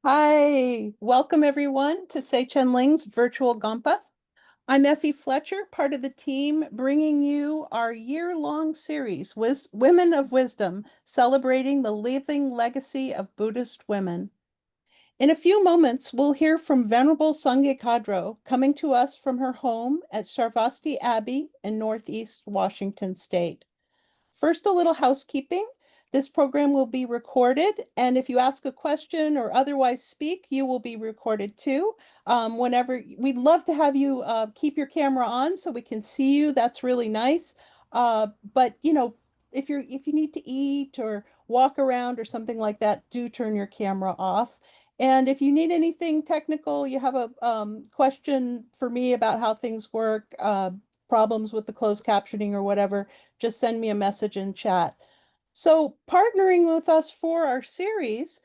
Hi, welcome everyone to Tse Chen Ling's virtual Gampa. I'm Effie Fletcher, part of the team bringing you our year-long series, Women of Wisdom, celebrating the living legacy of Buddhist women. In a few moments, we'll hear from Venerable Sangye Khadro, coming to us from her home at Sharvasti Abbey in Northeast Washington State. First, a little housekeeping. This program will be recorded, and if you ask a question or otherwise speak, you will be recorded too. Whenever we'd love to have you keep your camera on so we can see you. That's really nice. But if you need to eat or walk around or something like that, do turn your camera off. And if you need anything technical, you have a question for me about how things work, problems with the closed captioning or whatever, just send me a message in chat. So, partnering with us for our series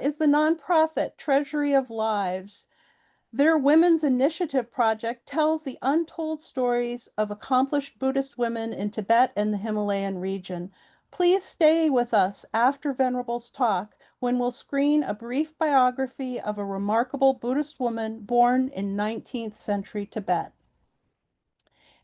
is the nonprofit Treasury of Lives. Their Women's Initiative project tells the untold stories of accomplished Buddhist women in Tibet and the Himalayan region. Please stay with us after Venerable's talk when we'll screen a brief biography of a remarkable Buddhist woman born in 19th century Tibet.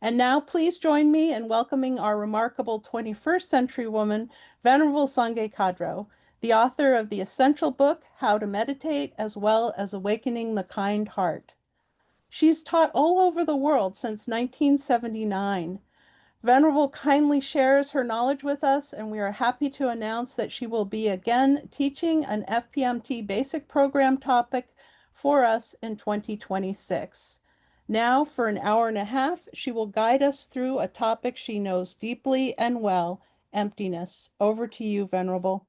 And now please join me in welcoming our remarkable 21st century woman, Venerable Sangye Khadro, the author of the essential book, How to Meditate, as well as Awakening the Kind Heart. She's taught all over the world since 1979. Venerable kindly shares her knowledge with us, and we are happy to announce that she will be again teaching an FPMT basic program topic for us in 2026. Now, for an hour and a half, she will guide us through a topic she knows deeply and well, emptiness. Over to you, Venerable.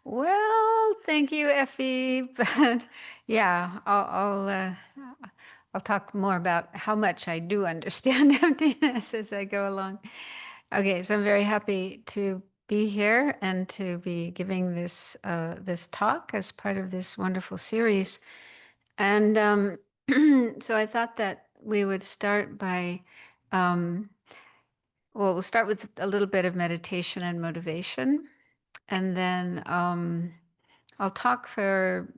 Well, thank you, Effie. But yeah, I'll talk more about how much I do understand emptiness as I go along. Okay, so I'm very happy to be here and to be giving this talk as part of this wonderful series. And so I thought that we would start by we'll start with a little bit of meditation and motivation, and then I'll talk for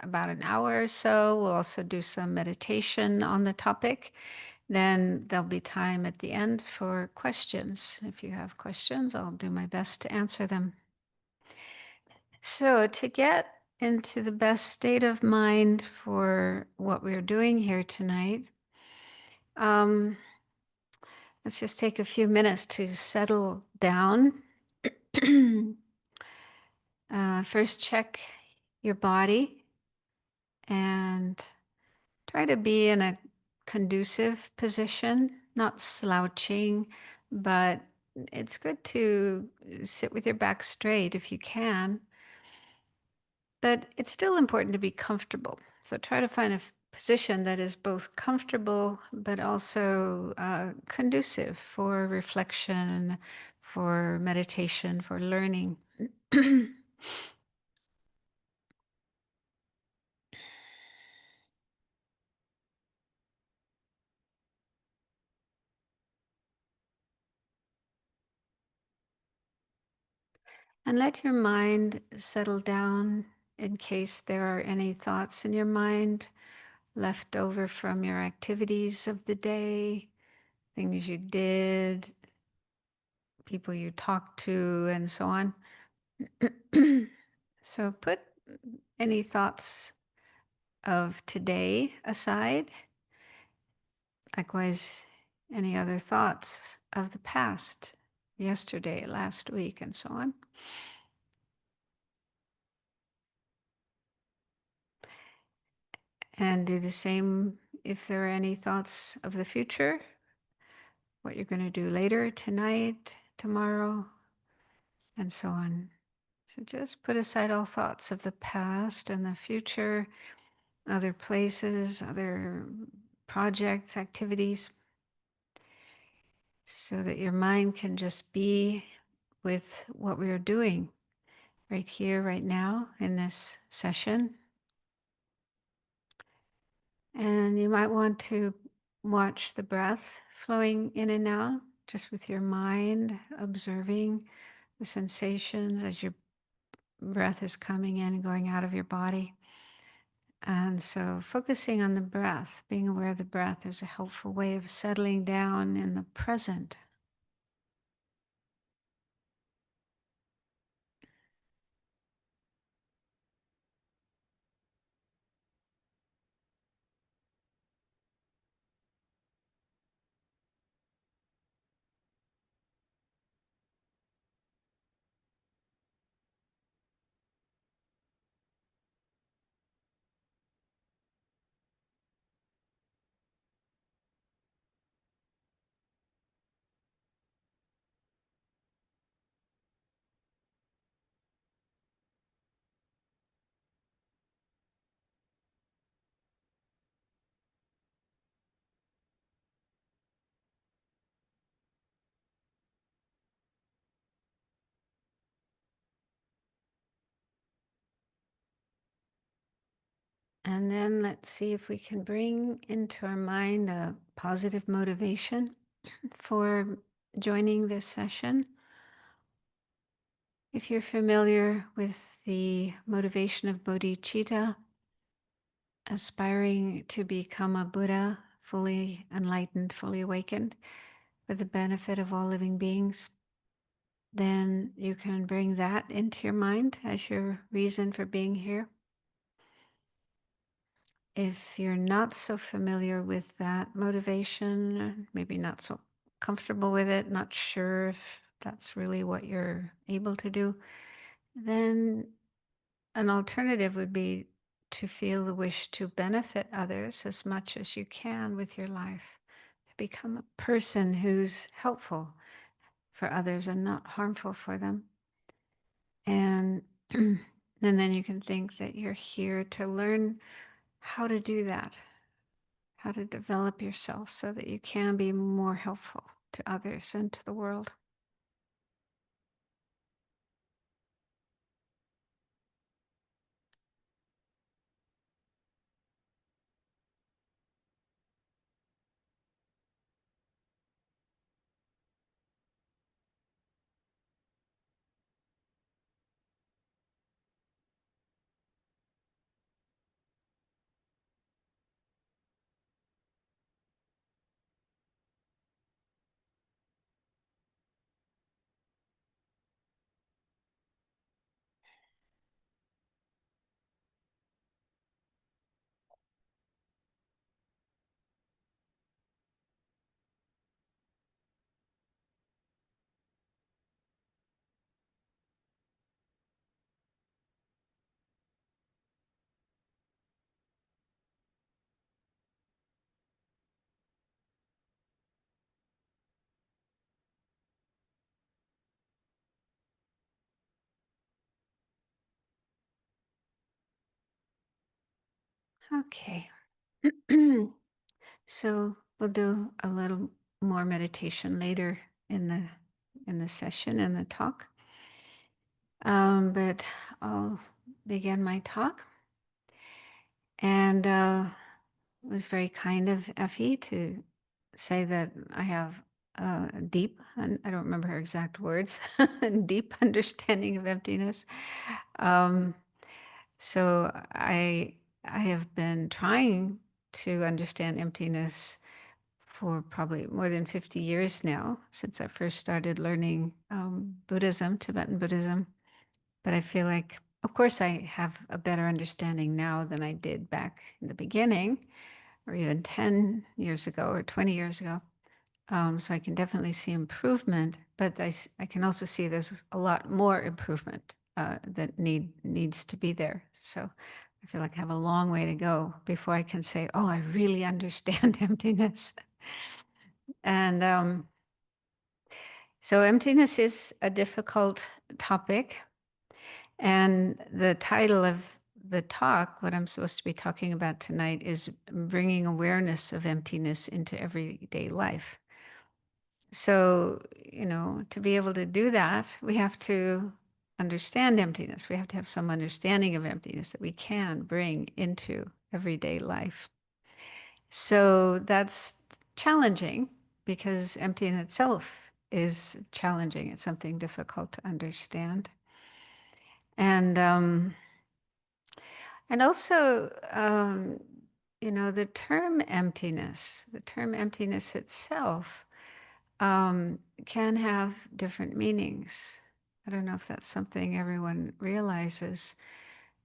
about an hour or so. We'll also do some meditation on the topic. Then there'll be time at the end for questions. If you have questions, I'll do my best to answer them. So, to get into the best state of mind for what we're doing here tonight, um, let's just take a few minutes to settle down. First, check your body and try to be in a conducive position, not slouching, but it's good to sit with your back straight if you can. But it's still important to be comfortable. So try to find a position that is both comfortable but also conducive for reflection, for meditation, for learning. And let your mind settle down in case there are any thoughts in your mind left over from your activities of the day, things you did, people you talked to, and so on. So put any thoughts of today aside. Likewise, any other thoughts of the past, yesterday, last week, and so on. And do the same if there are any thoughts of the future, what you're going to do later, tonight, tomorrow, and so on. So just put aside all thoughts of the past and the future, other places, other projects, activities, so that your mind can just be with what we are doing right here, right now, in this session. And you might want to watch the breath flowing in and out, just with your mind observing the sensations as your breath is coming in and going out of your body. And so focusing on the breath, being aware of the breath is a helpful way of settling down in the present. And then let's see if we can bring into our mind a positive motivation for joining this session. If you're familiar with the motivation of bodhicitta, aspiring to become a Buddha, fully enlightened, fully awakened, for the benefit of all living beings, then you can bring that into your mind as your reason for being here. If you're not so familiar with that motivation, maybe not so comfortable with it, not sure if that's really what you're able to do, then an alternative would be to feel the wish to benefit others as much as you can with your life, to become a person who's helpful for others and not harmful for them. And and then you can think that you're here to learn how to do that, how to develop yourself so that you can be more helpful to others and to the world. Okay. So we'll do a little more meditation later in the session in the talk. But I'll begin my talk. And it was very kind of Effie to say that I have deep, and I don't remember her exact words, deep understanding of emptiness. Um, so I have been trying to understand emptiness for probably more than 50 years now, since I first started learning Buddhism, Tibetan Buddhism. But I feel like, of course, I have a better understanding now than I did back in the beginning, or even 10 years ago or 20 years ago. So I can definitely see improvement, but I can also see there's a lot more improvement that needs to be there. So I feel like I have a long way to go before I can say, oh, I really understand emptiness. And so emptiness is a difficult topic. And the title of the talk, what I'm supposed to be talking about tonight, is bringing awareness of emptiness into everyday life. So, to be able to do that, we have to understand emptiness. We have to have some understanding of emptiness that we can bring into everyday life. So that's challenging because empty in itself is challenging. It's something difficult to understand. And also, the term emptiness itself can have different meanings. I don't know if that's something everyone realizes,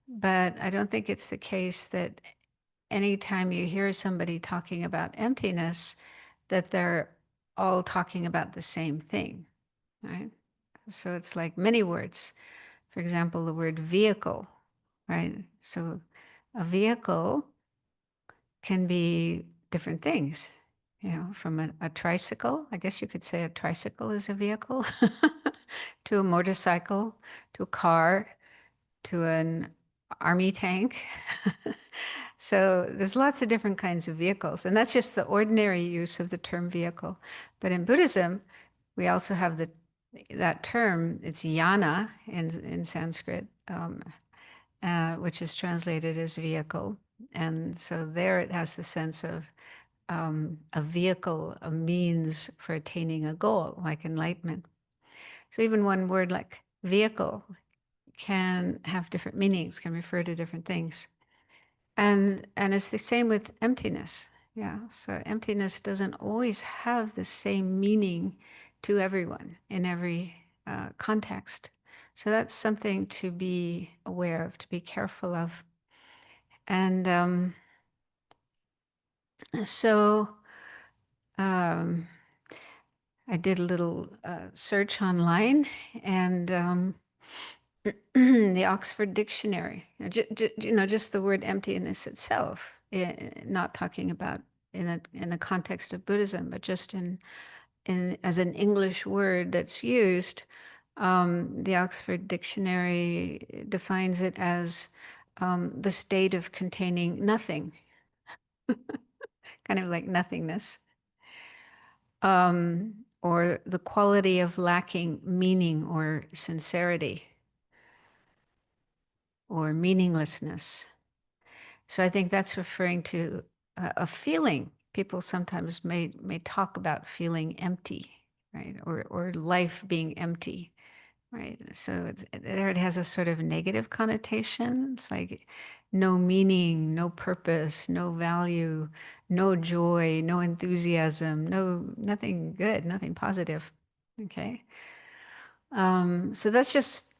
but I don't think it's the case that anytime you hear somebody talking about emptiness, that they're all talking about the same thing, right? So it's like many words. For example, the word vehicle, right? So a vehicle can be different things, from a tricycle. I guess you could say a tricycle is a vehicle, to a motorcycle, to a car, to an army tank. So there's lots of different kinds of vehicles, and that's just the ordinary use of the term vehicle. But in Buddhism, we also have that term. It's yana in Sanskrit, which is translated as vehicle, and so there it has the sense of a vehicle, a means for attaining a goal, like enlightenment. So even one word like vehicle can have different meanings, can refer to different things. And it's the same with emptiness. Yeah. So emptiness doesn't always have the same meaning to everyone in every context. So that's something to be aware of, to be careful of. And so um, I did a little search online, and the Oxford Dictionary, just the word emptiness itself, not talking about in the context of Buddhism, but just in as an English word that's used. The Oxford Dictionary defines it as the state of containing nothing, kind of like nothingness, or the quality of lacking meaning or sincerity or meaninglessness. So I think that's referring to a feeling. People sometimes may talk about feeling empty, right? Or life being empty, right? So there it has a sort of negative connotation. It's like no meaning, no purpose, no value, no joy, no enthusiasm, nothing good, nothing positive. Okay. So that's just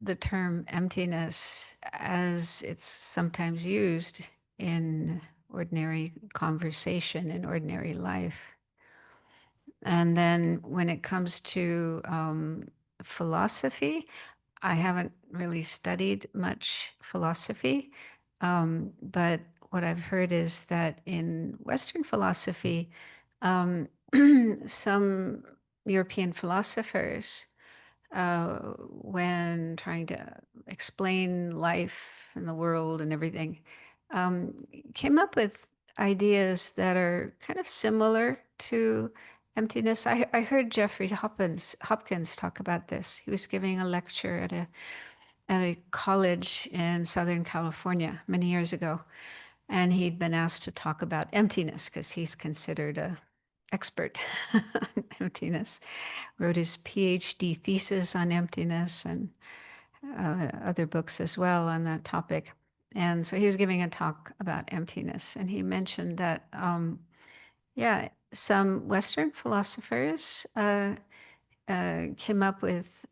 the term emptiness as it's sometimes used in ordinary conversation, in ordinary life. And then when it comes to philosophy, I haven't really studied much philosophy, but what I've heard is that in Western philosophy, some European philosophers, when trying to explain life and the world and everything, um, came up with ideas that are kind of similar to emptiness. I heard Jeffrey Hopkins talk about this. He was giving a lecture at a college in Southern California many years ago, and he'd been asked to talk about emptiness because he's considered a expert on emptiness. Wrote his PhD thesis on emptiness and other books as well on that topic. And so he was giving a talk about emptiness, and he mentioned that, some Western philosophers came up with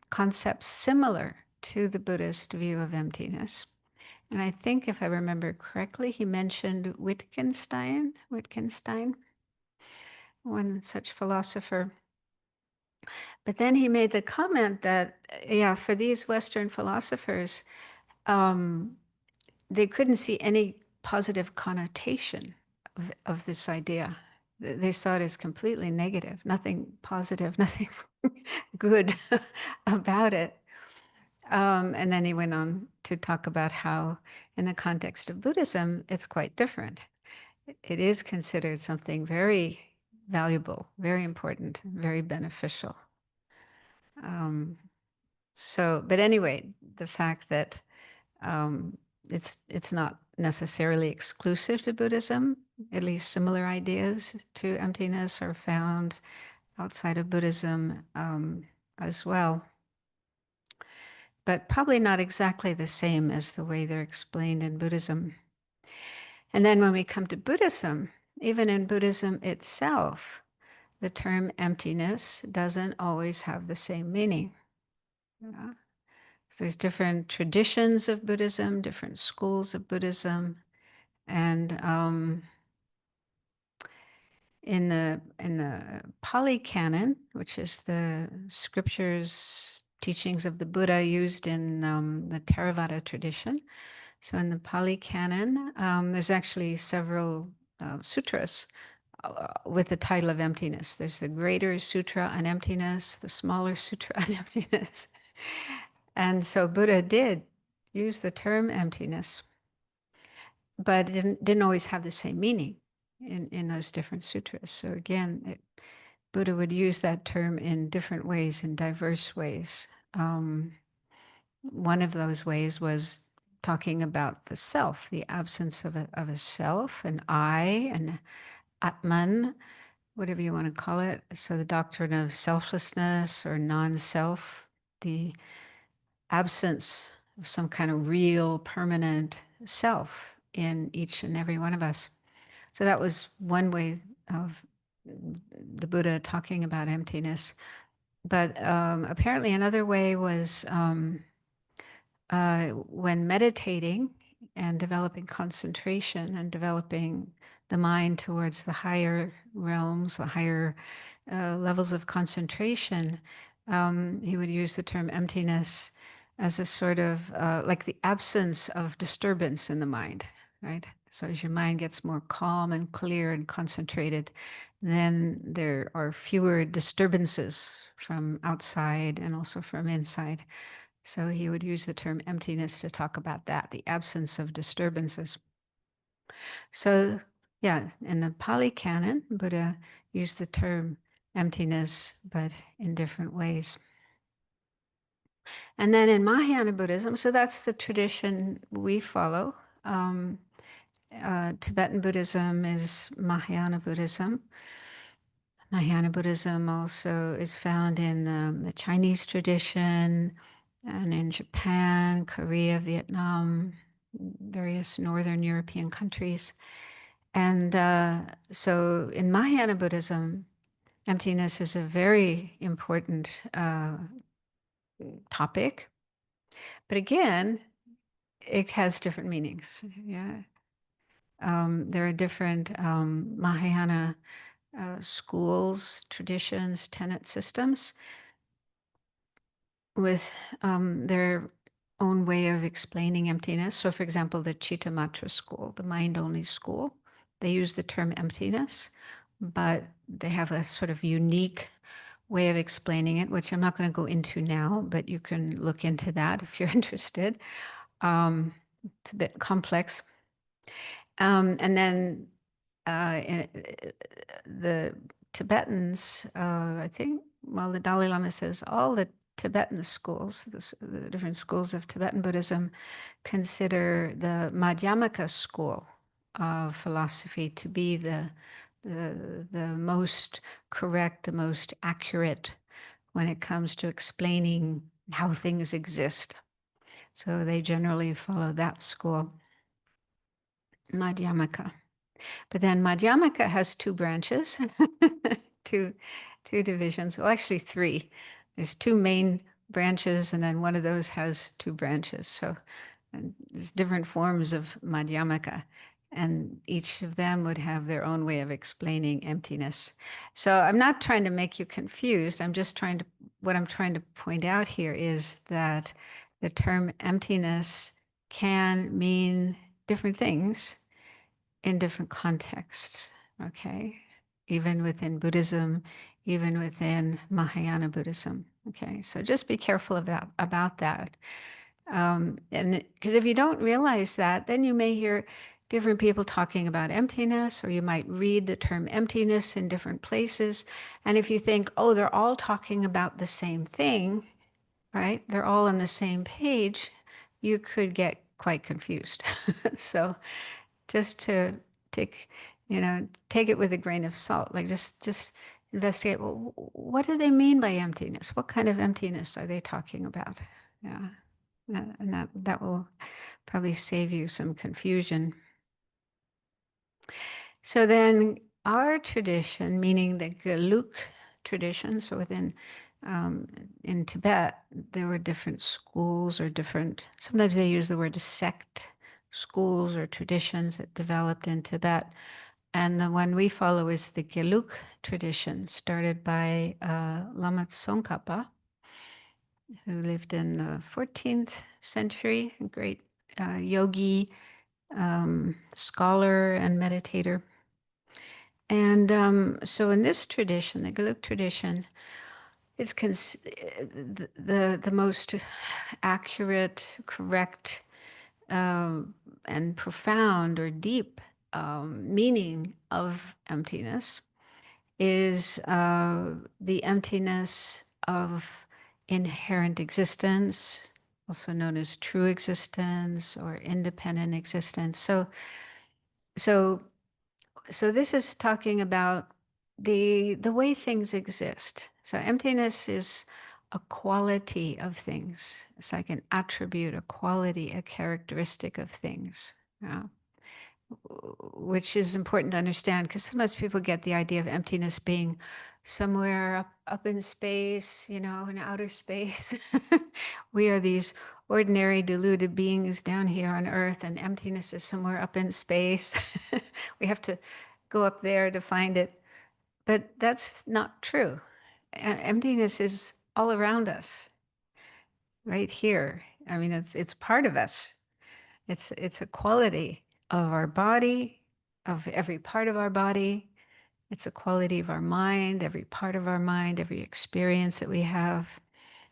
concepts similar to the Buddhist view of emptiness. And I think, if I remember correctly, he mentioned Wittgenstein, one such philosopher. But then he made the comment that, yeah, for these Western philosophers, um, they couldn't see any positive connotation of this idea. They saw it as completely negative, nothing positive, nothing good about it. And then he went on to talk about how, in the context of Buddhism, it's quite different. It is considered something very valuable, very important, very beneficial. Um, but anyway, the fact that it's not necessarily exclusive to Buddhism. At least similar ideas to emptiness are found outside of Buddhism as well, but probably not exactly the same as the way they're explained in Buddhism. And then when we come to Buddhism, even in Buddhism itself, the term emptiness doesn't always have the same meaning. Yeah. So there's different traditions of Buddhism, different schools of Buddhism, and in the Pali Canon, which is the scriptures, teachings of the Buddha used in the Theravada tradition. So in the Pali Canon, there's actually several sutras with the title of emptiness. There's the Greater Sutra on Emptiness, the Smaller Sutra on Emptiness. And so Buddha did use the term emptiness, but it didn't always have the same meaning in those different sutras. So again, Buddha would use that term in different ways, in diverse ways. One of those ways was talking about the self, the absence of a self, an I, an Atman, whatever you want to call it. So the doctrine of selflessness or non-self, the absence of some kind of real, permanent self in each and every one of us. So that was one way of the Buddha talking about emptiness. But apparently another way was when meditating and developing concentration and developing the mind towards the higher realms, the higher levels of concentration, he would use the term emptiness as a sort of like the absence of disturbance in the mind, right? So as your mind gets more calm and clear and concentrated, then there are fewer disturbances from outside and also from inside. So he would use the term emptiness to talk about that, the absence of disturbances. So, yeah, in the Pali Canon, Buddha used the term emptiness, but in different ways. And then in Mahayana Buddhism, so that's the tradition we follow. Tibetan Buddhism is Mahayana Buddhism. Mahayana Buddhism also is found in the Chinese tradition and in Japan, Korea, Vietnam, various Northern European countries. And so in Mahayana Buddhism, emptiness is a very important topic. But again, it has different meanings. Yeah. There are different Mahayana schools, traditions, tenet systems with their own way of explaining emptiness. So, for example, the Chittamatra school, the mind-only school, they use the term emptiness, but they have a sort of unique way of explaining it, which I'm not going to go into now, but you can look into that if you're interested. It's a bit complex. And then the Tibetans, I think, well, the Dalai Lama says all the Tibetan schools, the different schools of Tibetan Buddhism, consider the Madhyamaka school of philosophy to be the most correct, the most accurate when it comes to explaining how things exist. So they generally follow that school, Madhyamaka. But then Madhyamaka has two branches, two, two divisions. Well, actually three. There's two main branches, and then one of those has two branches. So there's different forms of Madhyamaka, and each of them would have their own way of explaining emptiness. So I'm not trying to make you confused. What I'm trying to point out here is that the term emptiness can mean different things in different contexts, okay? Even within Buddhism, even within Mahayana Buddhism, okay? So just be careful about that. And because if you don't realize that, then you may hear different people talking about emptiness, or you might read the term emptiness in different places. And if you think, oh, they're all talking about the same thing, right? They're all on the same page, you could get quite confused. So just to take take it with a grain of salt, like just investigate, well, what do they mean by emptiness? What kind of emptiness are they talking about? Yeah. And that will probably save you some confusion. So then our tradition, meaning the Geluk tradition, so um, in Tibet, there were different schools or different, sometimes they use the word sect, schools or traditions that developed in Tibet. And the one we follow is the Geluk tradition, started by Lama Tsongkhapa, who lived in the 14th century, a great yogi, scholar, and meditator. And so in this tradition, the Geluk tradition, it's the most accurate, correct, and profound or deep meaning of emptiness is the emptiness of inherent existence, also known as true existence or independent existence. So so this is talking about the way things exist. So emptiness is a quality of things. It's like an attribute, a quality, a characteristic of things. Yeah. Which is important to understand because sometimes people get the idea of emptiness being somewhere up in space, in outer space. We are these ordinary deluded beings down here on earth, and emptiness is somewhere up in space. We have to go up there to find it. But that's not true. Emptiness is all around us, right here. I mean, it's part of us. It's a quality of our body, of every part of our body. It's a quality of our mind, every part of our mind, every experience that we have.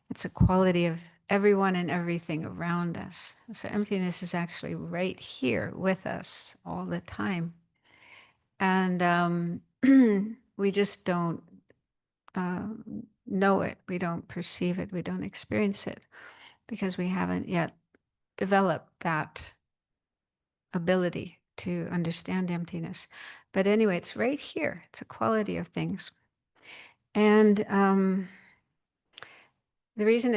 It's a quality of everyone and everything around us. So emptiness is actually right here with us all the time. And we just don't uh, know it. We don't perceive it. We don't experience it because we haven't yet developed that ability to understand emptiness. But anyway, it's right here. It's a quality of things. And the reason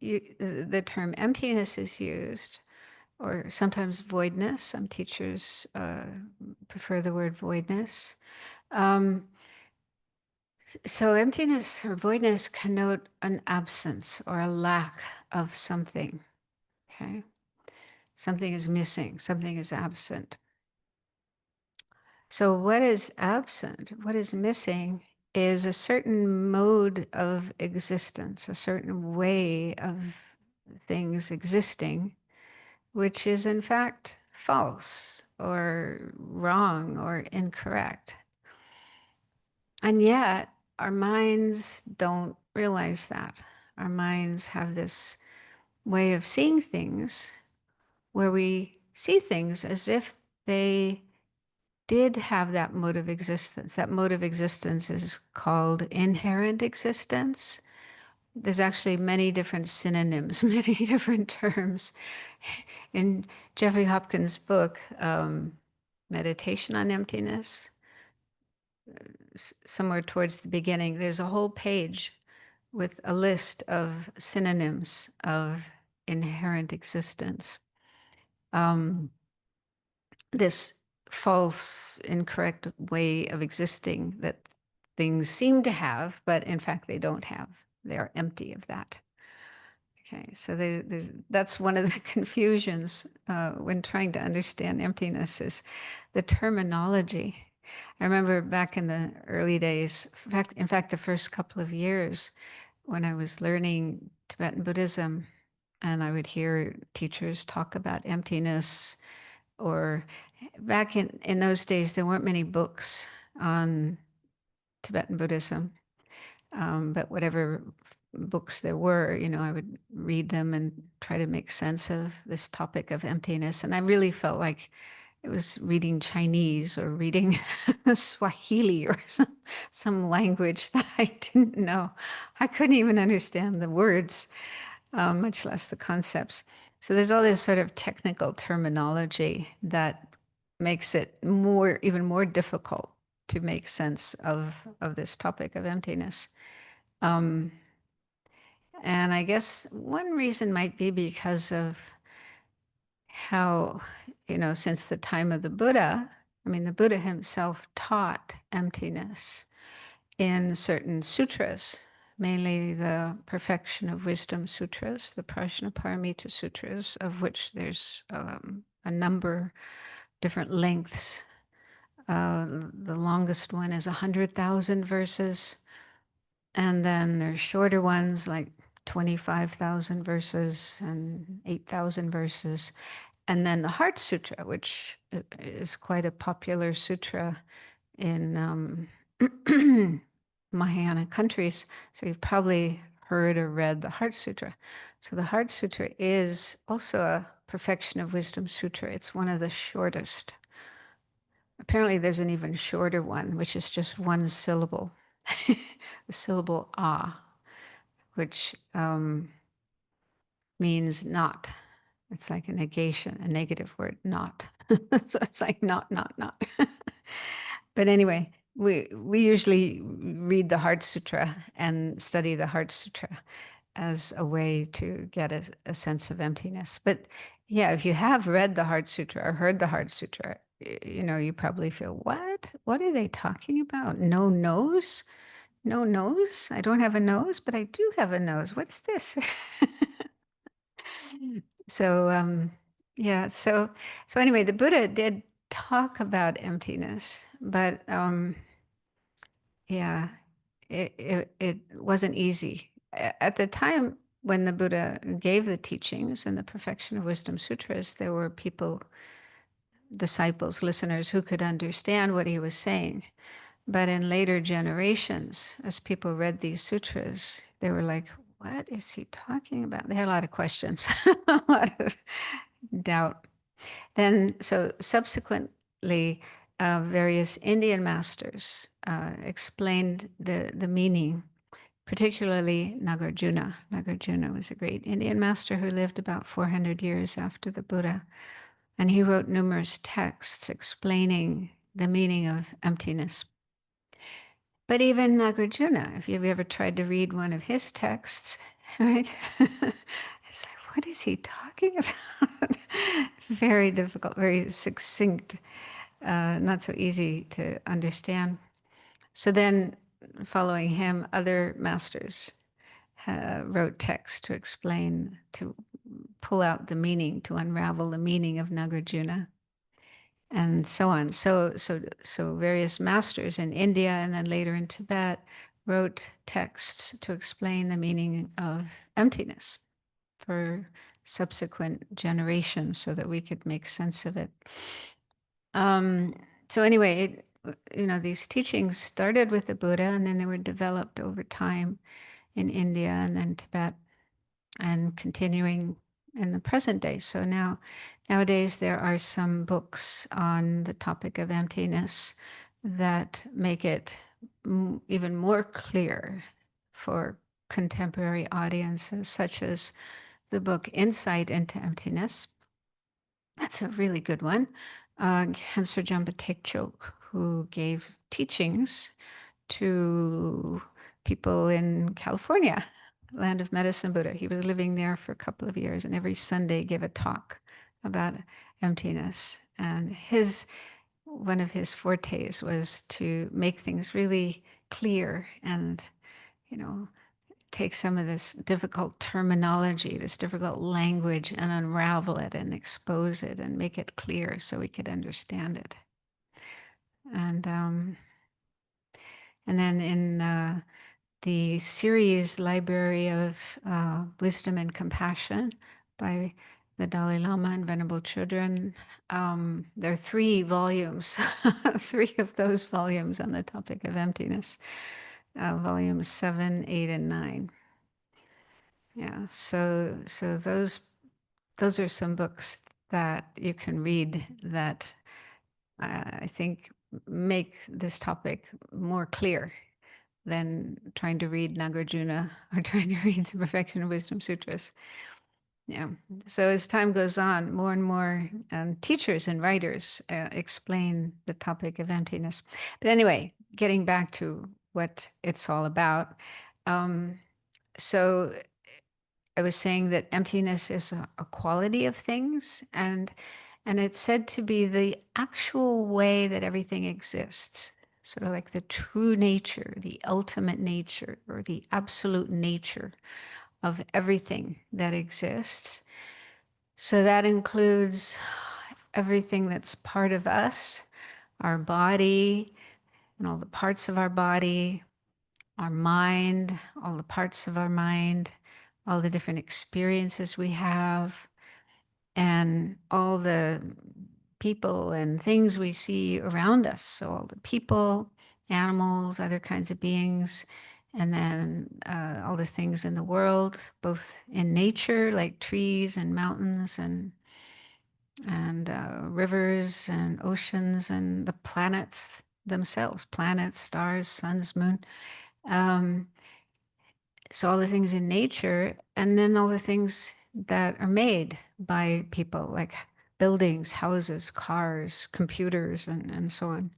the term emptiness is used, or sometimes voidness, some teachers prefer the word voidness. So emptiness or voidness connote an absence or a lack of something. Okay. Something is missing, something is absent. So, what is absent, what is missing, is a certain mode of existence, a certain way of things existing, which is in fact false or wrong or incorrect. And yet, our minds don't realize that. Our minds have this way of seeing things where we see things as if they did have that mode of existence. That mode of existence is called inherent existence. There's actually many different synonyms, many different terms. In Jeffrey Hopkins' book, Meditation on Emptiness, somewhere towards the beginning, there's a whole page with a list of synonyms of inherent existence. This false, incorrect way of existing that things seem to have, but in fact they don't have. They are empty of that. Okay, so that's one of the confusions when trying to understand emptiness is the terminology. I remember back in the early days, in fact, the first couple of years when I was learning Tibetan Buddhism, and I would hear teachers talk about emptiness, or back in those days, there weren't many books on Tibetan Buddhism, but whatever books there were, I would read them and try to make sense of this topic of emptiness. And I really felt like it was reading Chinese or reading Swahili or some language that I didn't know. I couldn't even understand the words, much less the concepts. So there's all this sort of technical terminology that makes it even more difficult to make sense of this topic of emptiness. Um, and I guess one reason might be because of how, since the time of the Buddha, I mean, the Buddha himself taught emptiness in certain sutras, mainly the Perfection of Wisdom sutras, the Prajnaparamita sutras, of which there's a number, different lengths. The longest one is 100,000 verses, and then there's shorter ones like 25,000 verses and 8,000 verses. And then the Heart Sutra, which is quite a popular sutra in Mahayana countries. So you've probably heard or read the Heart Sutra. So the Heart Sutra is also a Perfection of Wisdom sutra. It's one of the shortest. Apparently, there's an even shorter one, which is just one syllable, the syllable ah, which means not. It's like a negation, a negative word, not. So it's like not, not, not. But anyway, we usually read the Heart Sutra and study the Heart Sutra as a way to get a sense of emptiness. But yeah, if you have read the Heart Sutra or heard the Heart Sutra, you probably feel, what? What are they talking about? No nose? No nose? I don't have a nose, but I do have a nose. What's this? So yeah, so anyway, the Buddha did talk about emptiness, but yeah, it wasn't easy. At the time when the Buddha gave the teachings in the Perfection of Wisdom Sutras, there were people, disciples, listeners who could understand what he was saying. But in later generations, as people read these sutras, they were like, what is he talking about? They had a lot of questions, a lot of doubt. Then, so subsequently, various Indian masters explained the meaning, particularly Nagarjuna. Nagarjuna was a great Indian master who lived about 400 years after the Buddha. And he wrote numerous texts explaining the meaning of emptiness. But even Nagarjuna, if you've ever tried to read one of his texts, right? It's like, what is he talking about? Very difficult, very succinct, not so easy to understand. So then, following him, other masters wrote texts to explain, to pull out the meaning, to unravel the meaning of Nagarjuna, and so on. So various masters in India and then later in Tibet wrote texts to explain the meaning of emptiness for subsequent generations so that we could make sense of it. So anyway, these teachings started with the Buddha and then they were developed over time in India and then Tibet and continuing in the present day. So nowadays there are some books on the topic of emptiness that make it even more clear for contemporary audiences, such as the book Insight into Emptiness. That's a really good one. Khensur Jampa Tekchok, who gave teachings to people in California, land of medicine Buddha. He was living there for a couple of years and every Sunday gave a talk about emptiness. And one of his fortes was to make things really clear and, take some of this difficult terminology, this difficult language, and unravel it and expose it and make it clear so we could understand it. And then in the series Library of Wisdom and Compassion by the Dalai Lama and Venerable Chödrön, there are 3 volumes, 3 of those volumes on the topic of emptiness, volumes 7, 8, and 9. Yeah, so those are some books that you can read that I think make this topic more clear than trying to read Nagarjuna or trying to read the Perfection of Wisdom Sutras. Yeah. So as time goes on, more and more teachers and writers explain the topic of emptiness. But anyway, getting back to what it's all about. Um, so I was saying that emptiness is a quality of things, and it's said to be the actual way that everything exists, sort of like the true nature, the ultimate nature, or the absolute nature of everything that exists. So that includes everything that's part of us, our body, and all the parts of our body, our mind, all the parts of our mind, all the different experiences we have, and all the people and things we see around us. So, all the people, animals, other kinds of beings, and then all the things in the world, both in nature, like trees and mountains and rivers and oceans and the planets themselves, planets, stars, suns, moon. Um, so all the things in nature, and then all the things that are made by people, like buildings, houses, cars, computers, and so on.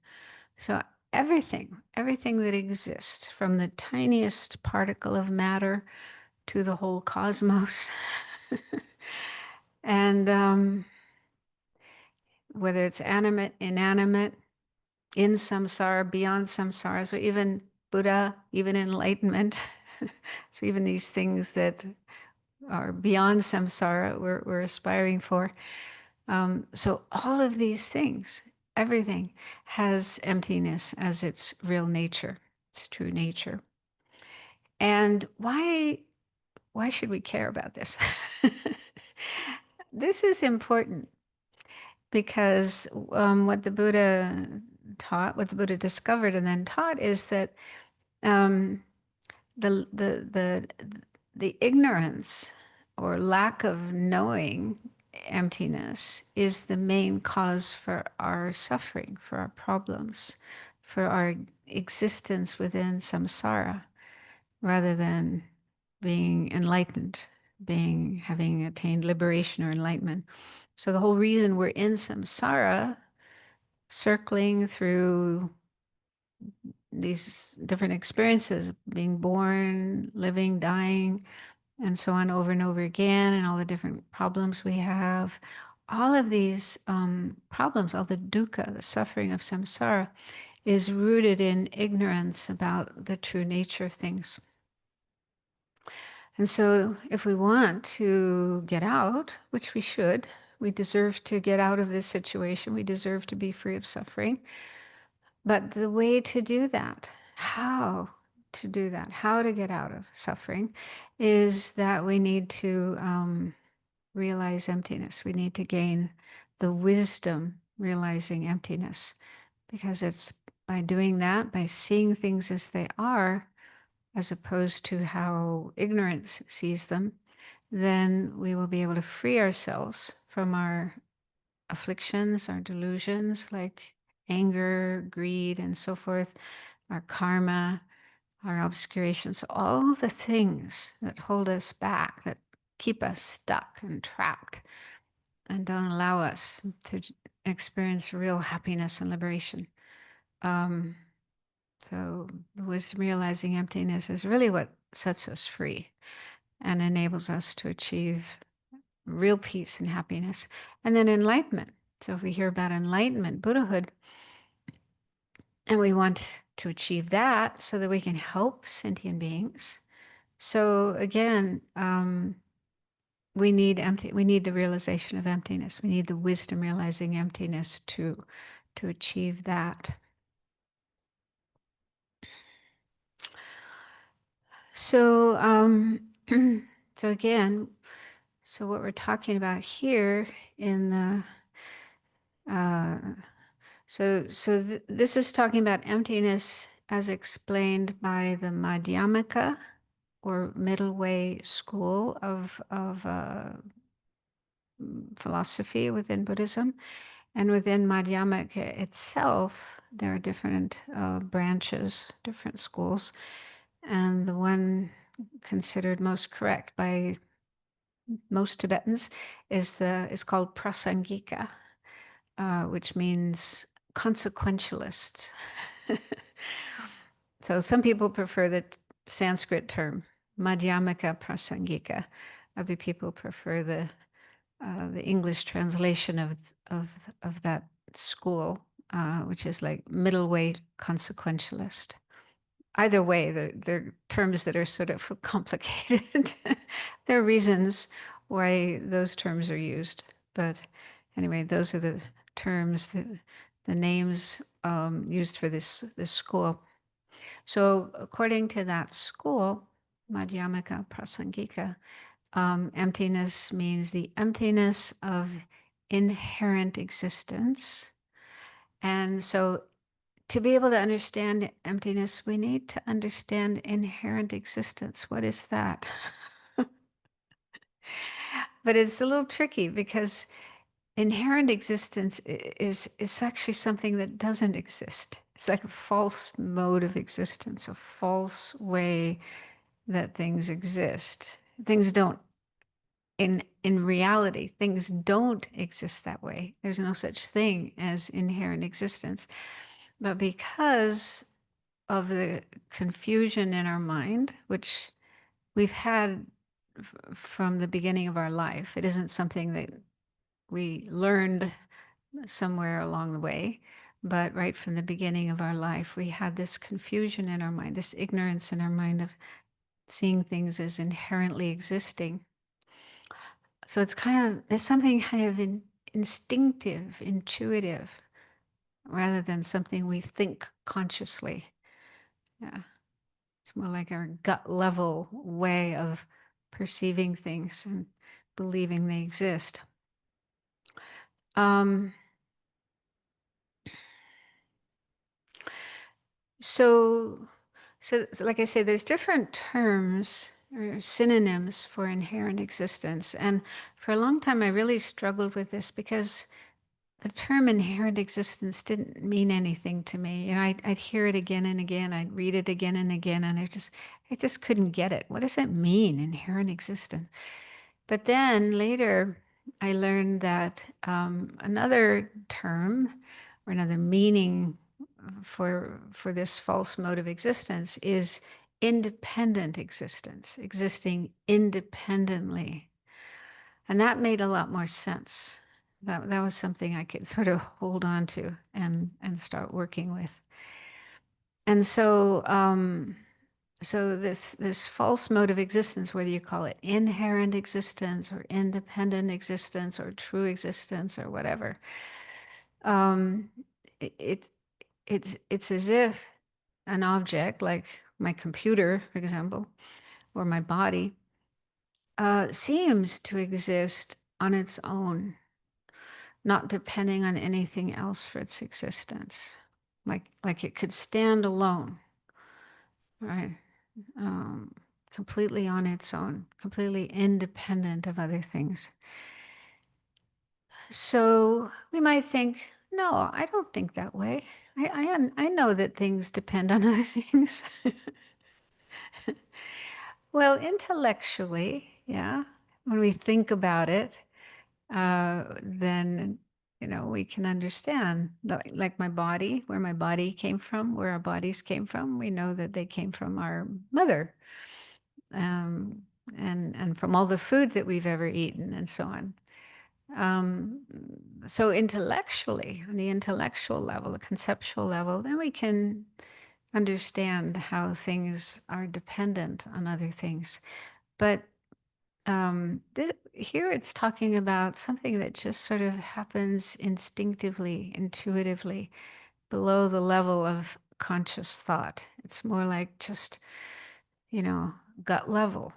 So everything that exists, from the tiniest particle of matter to the whole cosmos, and whether it's animate, inanimate, in samsara, beyond samsara, so even Buddha, even enlightenment. So even these things that are beyond samsara, we're aspiring for. So all of these things, everything has emptiness as its real nature, its true nature. And why should we care about this? This is important because what the Buddha taught, what the Buddha discovered and then taught, is that um, the the ignorance or lack of knowing emptiness is the main cause for our suffering, for our problems, for our existence within samsara, rather than being enlightened, being having attained liberation or enlightenment. So the whole reason we're in samsara, circling through these different experiences, being born, living, dying, and so on over and over again, and all the different problems we have. All of these problems, all the dukkha, the suffering of samsara, is rooted in ignorance about the true nature of things. And so, if we want to get out, which we should, we deserve to get out of this situation, we deserve to be free of suffering. But the way to do that, how to do that, how to get out of suffering, is that we need to realize emptiness. We need to gain the wisdom realizing emptiness, because it's by doing that, by seeing things as they are, as opposed to how ignorance sees them, then we will be able to free ourselves from our afflictions, our delusions, like anger, greed, and so forth, our karma, our obscurations, all the things that hold us back, that keep us stuck and trapped and don't allow us to experience real happiness and liberation. Um, so, the wisdom realizing emptiness is really what sets us free and enables us to achieve real peace and happiness. And then enlightenment. So, if we hear about enlightenment, Buddhahood, and we want to achieve that so that we can help sentient beings. So, again, we need we need the realization of emptiness. We need the wisdom realizing emptiness to achieve that. So, so again, so what we're talking about here in the uh, this is talking about emptiness as explained by the Madhyamaka, or middle way school of philosophy within Buddhism. And within Madhyamaka itself, there are different branches, different schools. And the one considered most correct by most Tibetans, is called prasangika, which means consequentialist. So some people prefer the Sanskrit term, Madhyamaka Prasangika. Other people prefer the English translation of that school, which is like middle way consequentialist. Either way, they're terms that are sort of complicated. There are reasons why those terms are used, but anyway, those are the terms, the names used for this school. So, according to that school, Madhyamaka Prasangika, emptiness means the emptiness of inherent existence. And so, to be able to understand emptiness, we need to understand inherent existence. What is that? But it's a little tricky because inherent existence is actually something that doesn't exist. It's like a false mode of existence, a false way that things exist. Things don't in reality, things don't exist that way. There's no such thing as inherent existence. But because of the confusion in our mind, which we've had from the beginning of our life, it isn't something that we learned somewhere along the way, but right from the beginning of our life, we had this confusion in our mind, this ignorance in our mind of seeing things as inherently existing. So it's something kind of instinctive, intuitive, rather than something we think consciously. Yeah. It's more like our gut level way of perceiving things and believing they exist. Um, so, so, like I say, there's different terms or synonyms for inherent existence. And for a long time, I really struggled with this because the term inherent existence didn't mean anything to me. I'd hear it again and again. I'd read it again and again, and I just couldn't get it. What does it mean, inherent existence? But then later, I learned that another term or another meaning for this false mode of existence is independent existence, existing independently. And that made a lot more sense. That was something I could sort of hold on to and start working with. And so so this false mode of existence, whether you call it inherent existence or independent existence or true existence or whatever, um, it, it it's as if an object like my computer, for example, or my body, seems to exist on its own, not depending on anything else for its existence, like it could stand alone, right? Completely on its own, completely independent of other things. So we might think, no, I don't think that way. I know that things depend on other things. Well, intellectually, yeah, when we think about it, then we can understand. Like my body, where my body came from, where our bodies came from. We know that they came from our mother, um, and from all the food that we've ever eaten, and so on. Um, so intellectually, on the intellectual level, the conceptual level, then we can understand how things are dependent on other things. But here it's talking about something that just sort of happens instinctively, intuitively, below the level of conscious thought. It's more like just, gut level.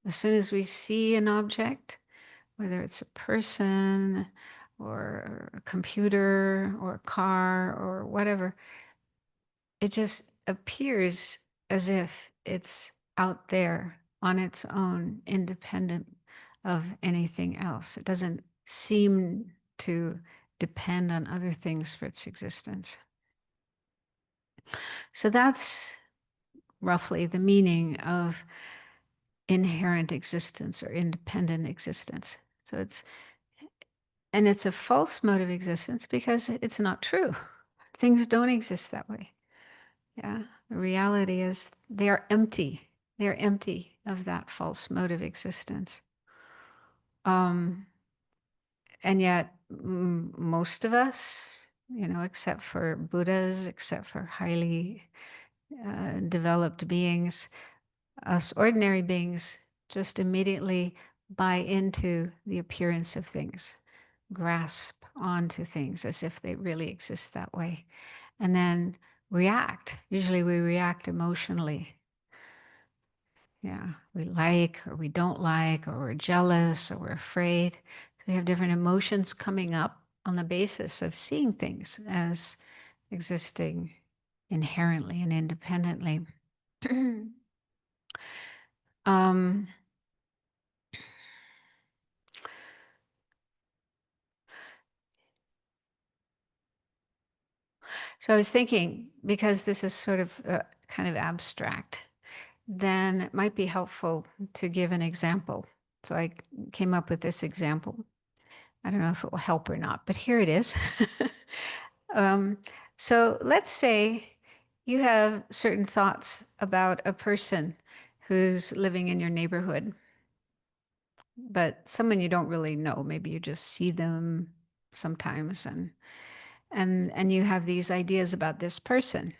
As soon as we see an object, whether it's a person or a computer or a car or whatever, it just appears as if it's out there on its own, independent of anything else. It doesn't seem to depend on other things for its existence. So that's roughly the meaning of inherent existence or independent existence. So it's a false mode of existence because it's not true. Things don't exist that way. Yeah. The reality is they are empty. They're empty of that false mode of existence. Um, and yet, most of us, except for Buddhas, except for highly developed beings, us ordinary beings just immediately buy into the appearance of things, grasp onto things as if they really exist that way, and then react. Usually we react emotionally. Yeah, we like or we don't like, or we're jealous or we're afraid. So we have different emotions coming up on the basis of seeing things as existing inherently and independently. um, so I was thinking, because this is sort of kind of abstract, then it might be helpful to give an example. So I came up with this example. I don't know if it will help or not, but here it is. um, so let's say you have certain thoughts about a person who's living in your neighborhood, but someone you don't really know. Maybe you just see them sometimes, and you have these ideas about this person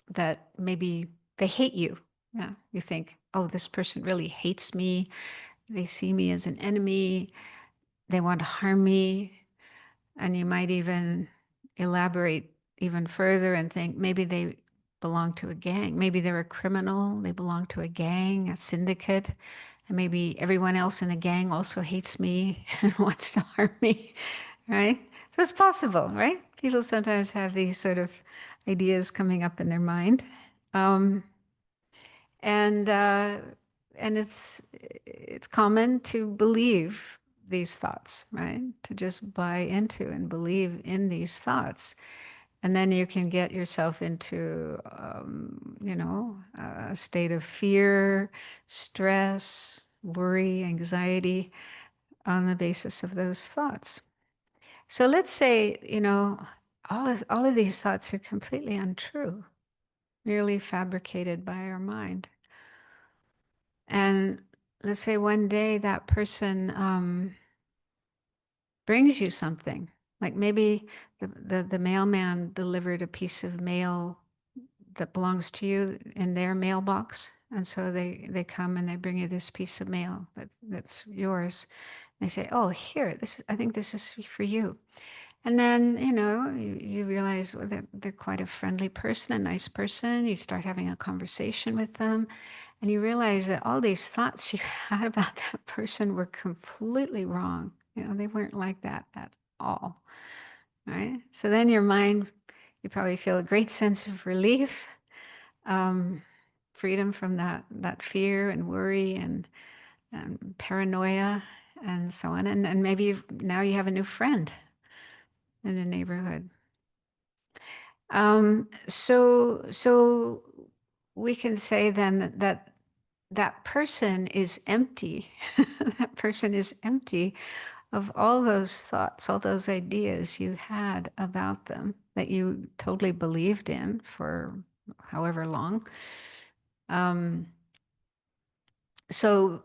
that maybe they hate you. Yeah, you think, oh, this person really hates me. They see me as an enemy. They want to harm me. And you might even elaborate even further and think maybe they belong to a gang. Maybe they're a criminal. They belong to a gang, a syndicate. And maybe everyone else in the gang also hates me and wants to harm me, right? So it's possible, right? People sometimes have these sort of ideas coming up in their mind. Um, and and it's common to believe these thoughts, right? To just buy into and believe in these thoughts, and then you can get yourself into a state of fear, stress, worry, anxiety on the basis of those thoughts. So let's say all of these thoughts are completely untrue, merely fabricated by our mind. And let's say one day that person brings you something, like maybe the mailman delivered a piece of mail that belongs to you in their mailbox. And so they come and they bring you this piece of mail that's yours. They say, oh, here, I think this is for you. And then, you realize that they're quite a friendly person, a nice person. You start having a conversation with them, and you realize that all these thoughts you had about that person were completely wrong. They weren't like that at all. Right? So then your mind, you probably feel a great sense of relief, um, freedom from that fear and worry and paranoia and so on. And maybe now you have a new friend in the neighborhood. So we can say then that person is empty. That person is empty of all those thoughts, all those ideas you had about them that you totally believed in for however long. Um, so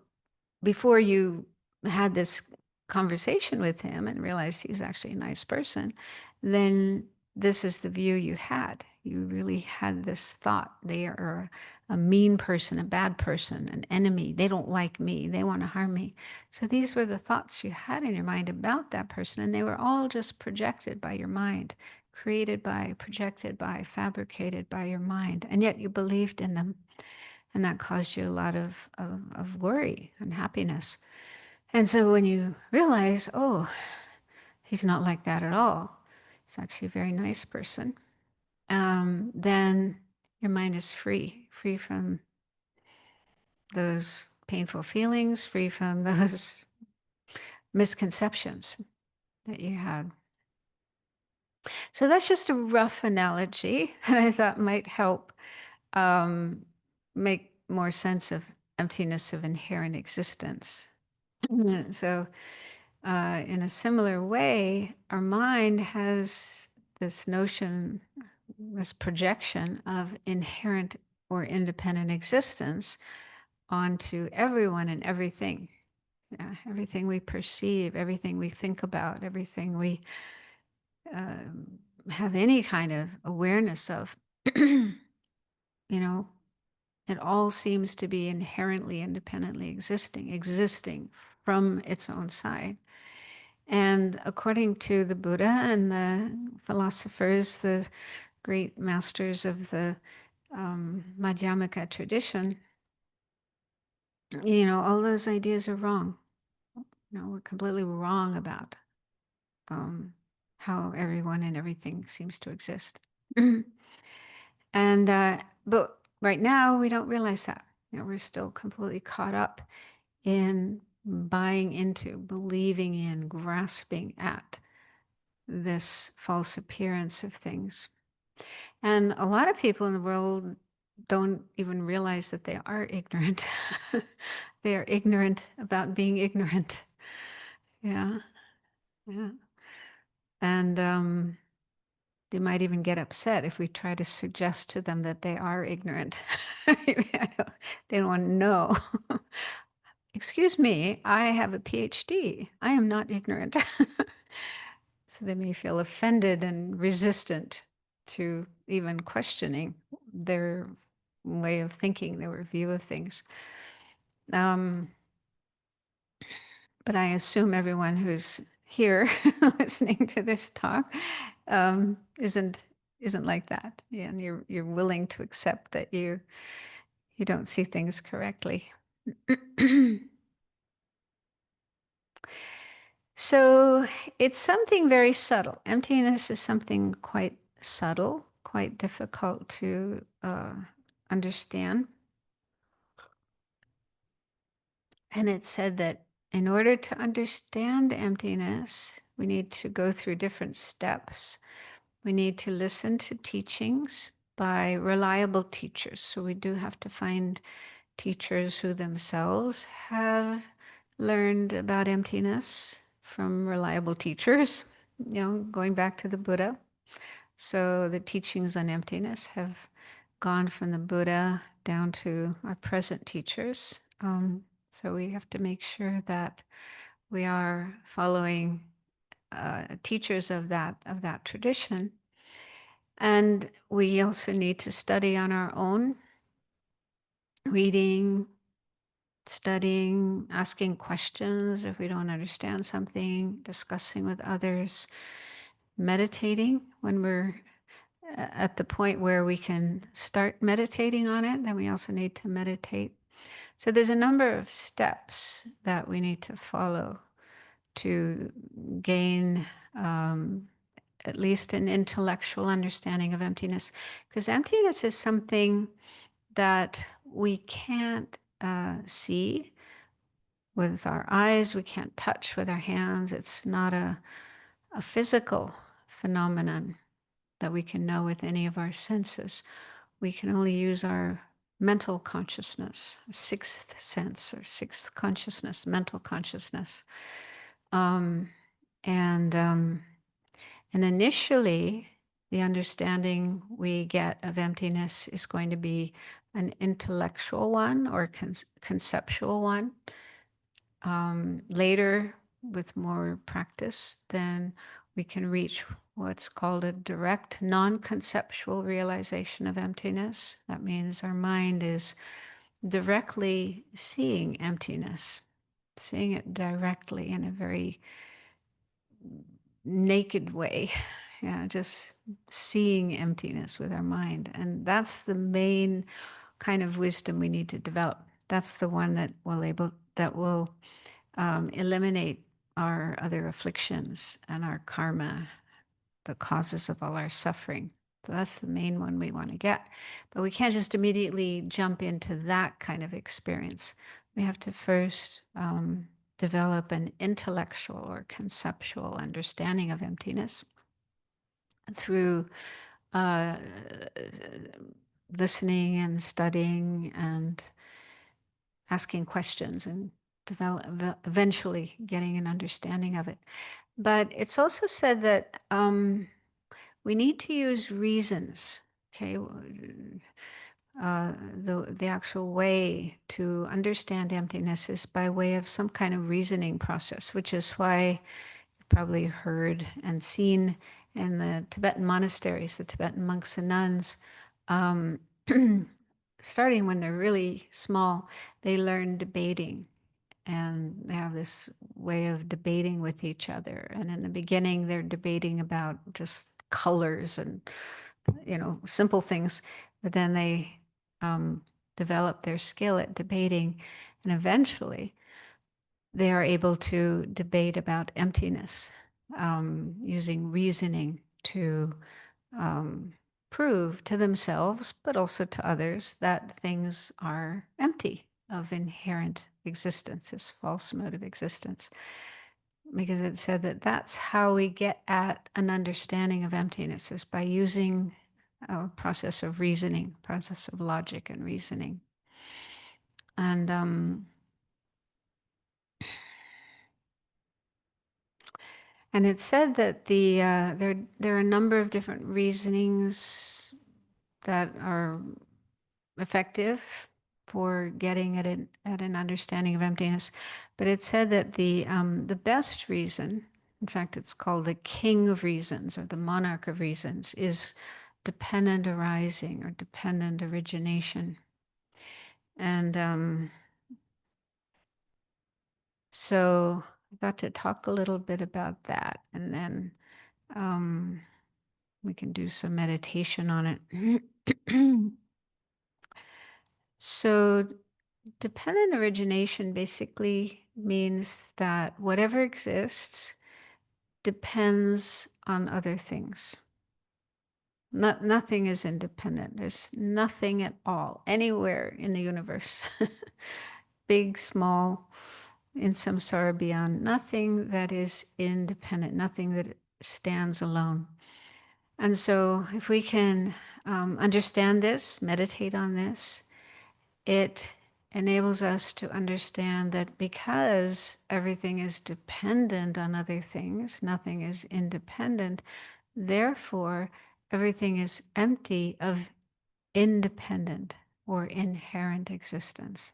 before you had this conversation with him and realized he's actually a nice person, then this is the view you had. You really had this thought. They are a mean person, a bad person, an enemy. They don't like me. They want to harm me. So these were the thoughts you had in your mind about that person, and they were all just projected by your mind, created by, projected by, fabricated by your mind, and yet you believed in them. And that caused you a lot of worry and happiness. And so when you realize, oh, he's not like that at all, he's actually a very nice person, then your mind is free from those painful feelings, free from those misconceptions that you had. So that's just a rough analogy that I thought might help make more sense of emptiness of inherent existence. So, in a similar way, our mind has this notion, this projection of inherent or independent existence onto everyone and everything. Yeah, everything we perceive, everything we think about, everything we have any kind of awareness of, you know, it all seems to be inherently independently existing from its own side. And according to the Buddha and the philosophers, the great masters of the Madhyamaka tradition, all those ideas are wrong. We're completely wrong about um, how everyone and everything seems to exist. And but right now we don't realize that. We're still completely caught up in buying into, believing in, grasping at this false appearance of things. And a lot of people in the world don't even realize that they are ignorant. They are ignorant about being ignorant. Yeah, yeah. And they might even get upset if we try to suggest to them that they are ignorant. They don't want to know. Excuse me, I have a PhD. I am not ignorant. So they may feel offended and resistant to even questioning their way of thinking, their view of things. But I assume everyone who's here listening to this talk isn't like that, yeah, and you're willing to accept that you don't see things correctly. So it's something very subtle. Emptiness is something quite subtle, quite difficult to understand. And it's said that in order to understand emptiness, we need to go through different steps. We need to listen to teachings by reliable teachers. So we do have to find teachers who themselves have learned about emptiness from reliable teachers, going back to the Buddha. So the teachings on emptiness have gone from the Buddha down to our present teachers. So we have to make sure that we are following teachers of that tradition. And we also need to study on our own, reading, studying, asking questions if we don't understand something, discussing with others, meditating when we're at the point where we can start meditating on it. Then we also need to meditate. So there's a number of steps that we need to follow to gain at least an intellectual understanding of emptiness, because emptiness is something that we can't see with our eyes, we can't touch with our hands. It's not a physical phenomenon that we can know with any of our senses. We can only use our mental consciousness, sixth sense or sixth consciousness, mental consciousness. Um, and initially, the understanding we get of emptiness is going to be an intellectual one or conceptual one. Later, with more practice, then we can reach what's called a direct non-conceptual realization of emptiness. That means our mind is directly seeing emptiness, seeing it directly in a very naked way. Yeah, just seeing emptiness with our mind. And that's the main kind of wisdom we need to develop. That's the one that will eliminate our other afflictions and our karma, the causes of all our suffering. So that's the main one we want to get. But we can't just immediately jump into that kind of experience. We have to first develop an intellectual or conceptual understanding of emptiness through uh, listening and studying and asking questions and eventually getting an understanding of it. But it's also said that we need to use reasons. Okay, the actual way to understand emptiness is by way of some kind of reasoning process, which is why you've probably heard and seen in the Tibetan monasteries, the Tibetan monks and nuns, um, starting when they're really small, they learn debating. And they have this way of debating with each other. And in the beginning, they're debating about just colors and, simple things. But then they develop their skill at debating. And eventually, they are able to debate about emptiness using reasoning to prove to themselves, but also to others, that things are empty of inherent existence, this false mode of existence. Because it said that that's how we get at an understanding of emptiness, is by using a process of reasoning, process of logic and reasoning. And it's said that there are a number of different reasonings that are effective for getting at an understanding of emptiness. But it said that the best reason, in fact, it's called the king of reasons or the monarch of reasons, is dependent arising or dependent origination. And so I got to talk a little bit about that, and then we can do some meditation on it. So dependent origination basically means that whatever exists depends on other things. Nothing is independent. There's nothing at all, anywhere in the universe, big, small, in samsara beyond, nothing that is independent, nothing that stands alone. And so if we can understand this, meditate on this, it enables us to understand that because everything is dependent on other things, nothing is independent, therefore everything is empty of independent or inherent existence.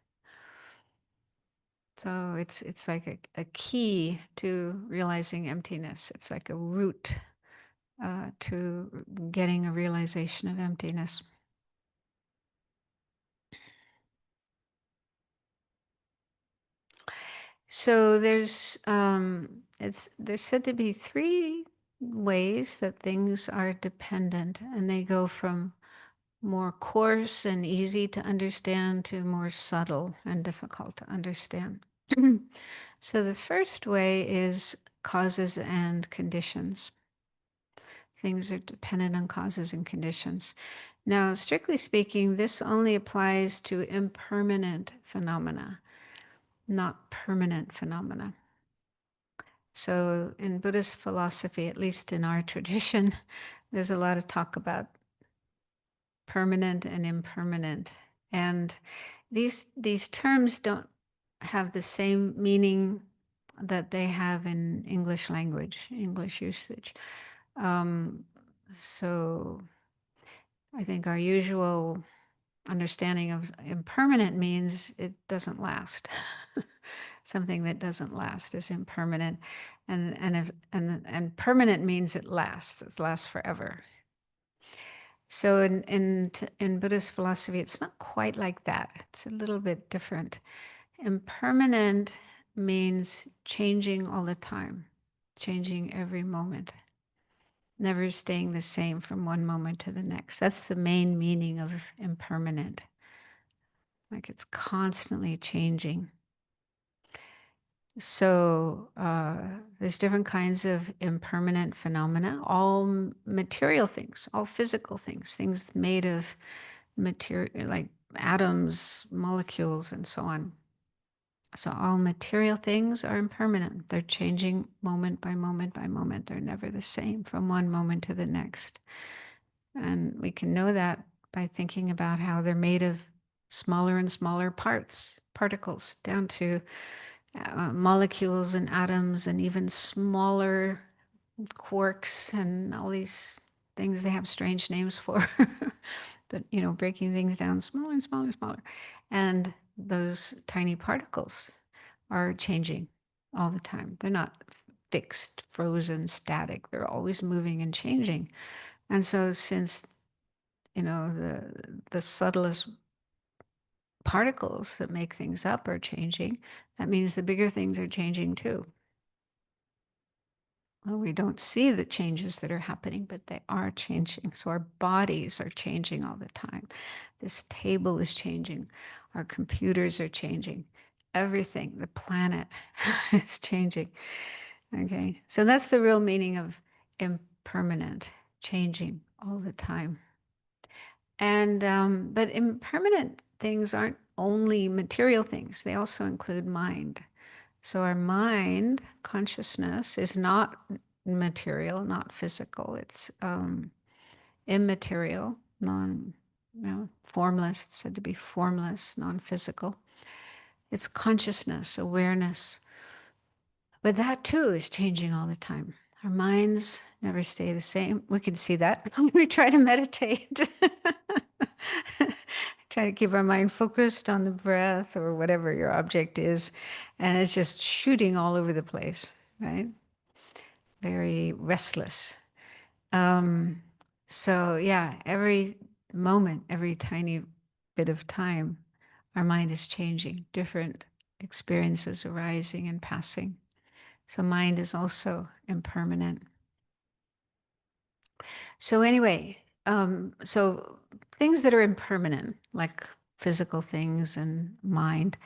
So it's like a key to realizing emptiness. It's like a route to getting a realization of emptiness. So there's said to be three ways that things are dependent, and they go from more coarse and easy to understand to more subtle and difficult to understand. So the first way is causes and conditions. Things are dependent on causes and conditions. Now, strictly speaking, this only applies to impermanent phenomena, not permanent phenomena. So in Buddhist philosophy, at least in our tradition, there's a lot of talk about permanent and impermanent. And these terms don't have the same meaning that they have in English language, English usage. So I think our usual understanding of impermanent means it doesn't last. Something that doesn't last is impermanent, and permanent means it lasts. It lasts forever. So in Buddhist philosophy, it's not quite like that. It's a little bit different. Impermanent means changing all the time, changing every moment, never staying the same from one moment to the next. That's the main meaning of impermanent. Like it's constantly changing. So there's different kinds of impermanent phenomena, all material things, all physical things, things made of material, like atoms, molecules, and so on. So all material things are impermanent. They're changing moment by moment by moment. They're never the same from one moment to the next. And we can know that by thinking about how they're made of smaller and smaller particles, down to molecules and atoms, and even smaller quarks and all these things they have strange names for. But, breaking things down smaller and smaller and smaller. And those tiny particles are changing all the time. They're not fixed, frozen, static. They're always moving and changing. And so since, the subtlest particles that make things up are changing, that means the bigger things are changing too. Well, we don't see the changes that are happening, but they are changing. So our bodies are changing all the time. This table is changing. Our computers are changing. Everything, the planet is changing. Okay. So that's the real meaning of impermanent, changing all the time. And, but impermanent things aren't only material things. They also include mind. So our mind, consciousness, is not material, not physical. It's immaterial, formless. It's said to be formless, non-physical. It's consciousness, awareness. But that too is changing all the time. Our minds never stay the same. We can see that when we try to meditate. Try to keep our mind focused on the breath or whatever your object is, and it's just shooting all over the place, right? Very restless. Um, so yeah, every moment, every tiny bit of time, our mind is changing, different experiences arising and passing. So mind is also impermanent. So anyway, so things that are impermanent, like physical things and mind,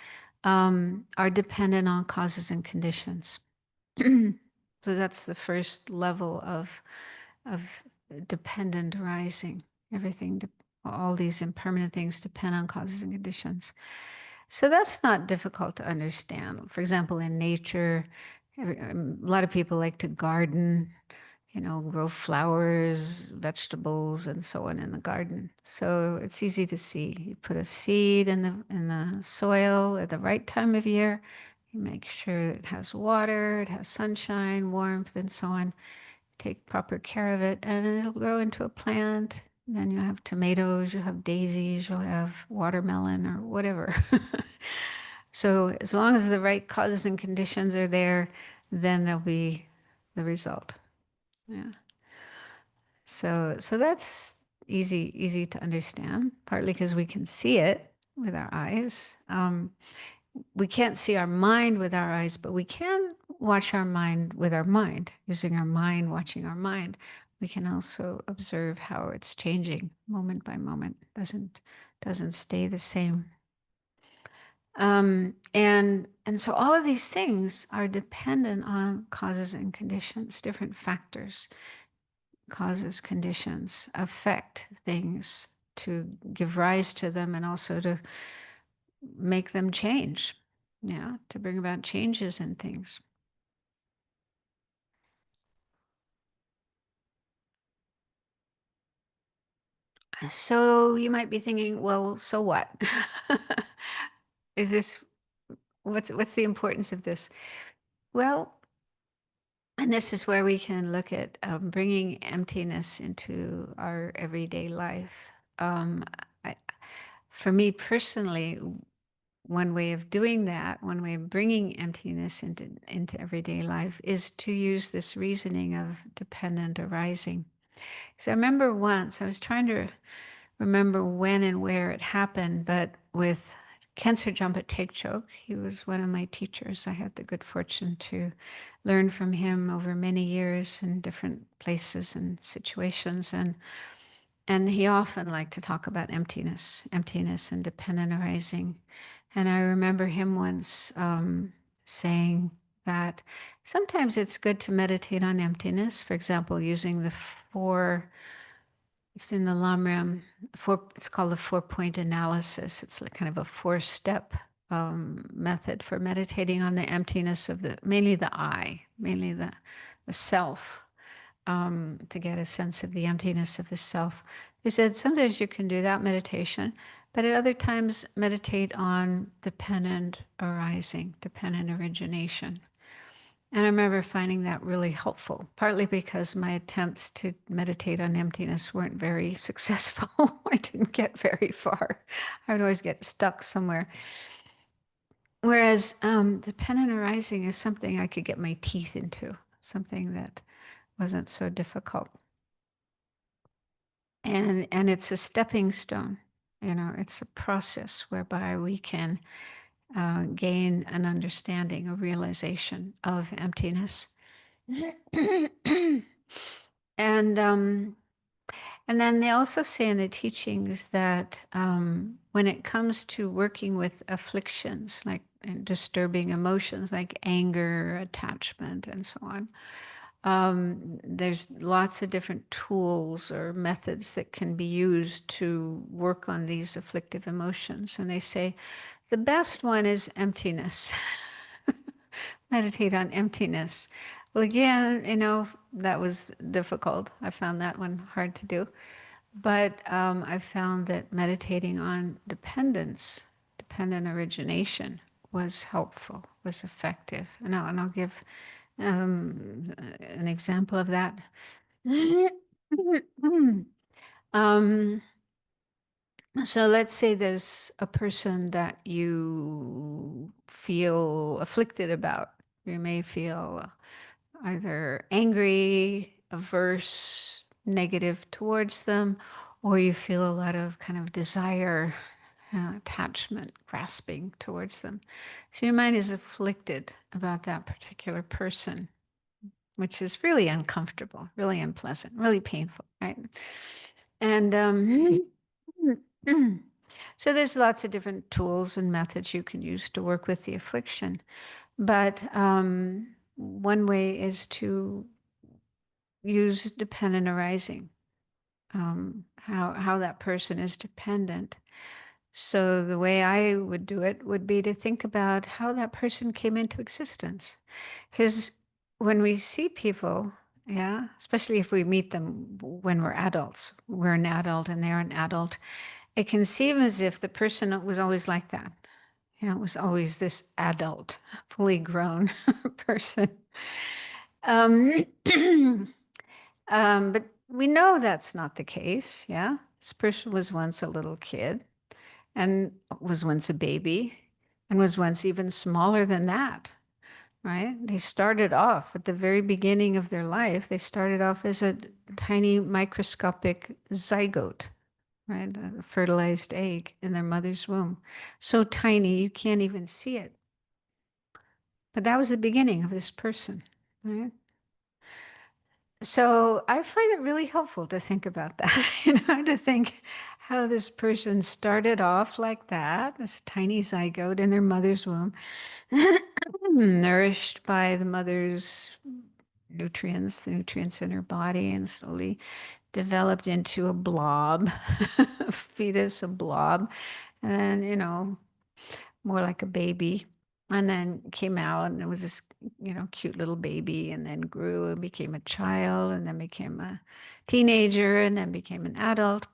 are dependent on causes and conditions. So that's the first level of dependent arising. All these impermanent things depend on causes and conditions. So that's not difficult to understand. For example, in nature, a lot of people like to garden, grow flowers, vegetables, and so on in the garden. So it's easy to see. You put a seed in the soil at the right time of year. You make sure that it has water, it has sunshine, warmth, and so on. Take proper care of it, and it'll grow into a plant. Then you'll have tomatoes, you'll have daisies, you'll have watermelon or whatever. So as long as the right causes and conditions are there, then there'll be the result. Yeah. So that's easy to understand, partly because we can see it with our eyes. We can't see our mind with our eyes, but we can watch our mind with our mind, using our mind, watching our mind. We can also observe how it's changing moment by moment. Doesn't stay the same. And so all of these things are dependent on causes and conditions, different factors. Causes, conditions affect things to give rise to them and also to make them change, to bring about changes in things. So you might be thinking, well, so what? Is this what's the importance of this? Well, and this is where we can look at bringing emptiness into our everyday life. I, for me personally, one way of doing that, one way of bringing emptiness into everyday life, is to use this reasoning of dependent arising. Because I remember once, I was trying to remember when and where it happened, but with Khenso Jampa Tekchok, he was one of my teachers. I had the good fortune to learn from him over many years in different places and situations. And he often liked to talk about emptiness and dependent arising. And I remember him once saying that sometimes it's good to meditate on emptiness, for example, using the it's in the Lamrim, it's called the 4-point analysis. It's like kind of a 4-step method for meditating on the emptiness of mainly the I, mainly the self, to get a sense of the emptiness of the self. He said sometimes you can do that meditation, but at other times meditate on dependent arising, dependent origination. And I remember finding that really helpful, partly because my attempts to meditate on emptiness weren't very successful. I didn't get very far. I would always get stuck somewhere. Whereas dependent arising is something I could get my teeth into, something that wasn't so difficult. And it's a stepping stone. It's a process whereby we can gain an understanding, a realization of emptiness. and and then they also say in the teachings that when it comes to working with afflictions, like disturbing emotions like anger, attachment, and so on, there's lots of different tools or methods that can be used to work on these afflictive emotions. And they say the best one is emptiness. Meditate on emptiness. Well, again, that was difficult. I found that one hard to do. But I found that meditating on dependence, dependent origination, was helpful, was effective. And I'll give an example of that. um, so let's say there's a person that you feel afflicted about. You may feel either angry, averse, negative towards them, or you feel a lot of kind of desire, attachment, grasping towards them. So your mind is afflicted about that particular person, which is really uncomfortable, really unpleasant, really painful, right? And so there's lots of different tools and methods you can use to work with the affliction. But one way is to use dependent arising, how that person is dependent. So the way I would do it would be to think about how that person came into existence. Because when we see people, yeah, especially if we meet them when we're adults, we're an adult and they're an adult, it can seem as if the person was always like that. It was always this adult, fully grown person. Um, but we know that's not the case. Yeah. This person was once a little kid and was once a baby and was once even smaller than that, right? They started off at the very beginning of their life, they started off as a tiny microscopic zygote, right? A fertilized egg in their mother's womb. So tiny, you can't even see it. But that was the beginning of this person, right? So I find it really helpful to think about that, to think how this person started off like that, this tiny zygote in their mother's womb, nourished by the mother's nutrients, the nutrients in her body, and slowly developed into a blob, a fetus, a blob, and then, more like a baby. And then came out and it was this, cute little baby, and then grew and became a child, and then became a teenager, and then became an adult.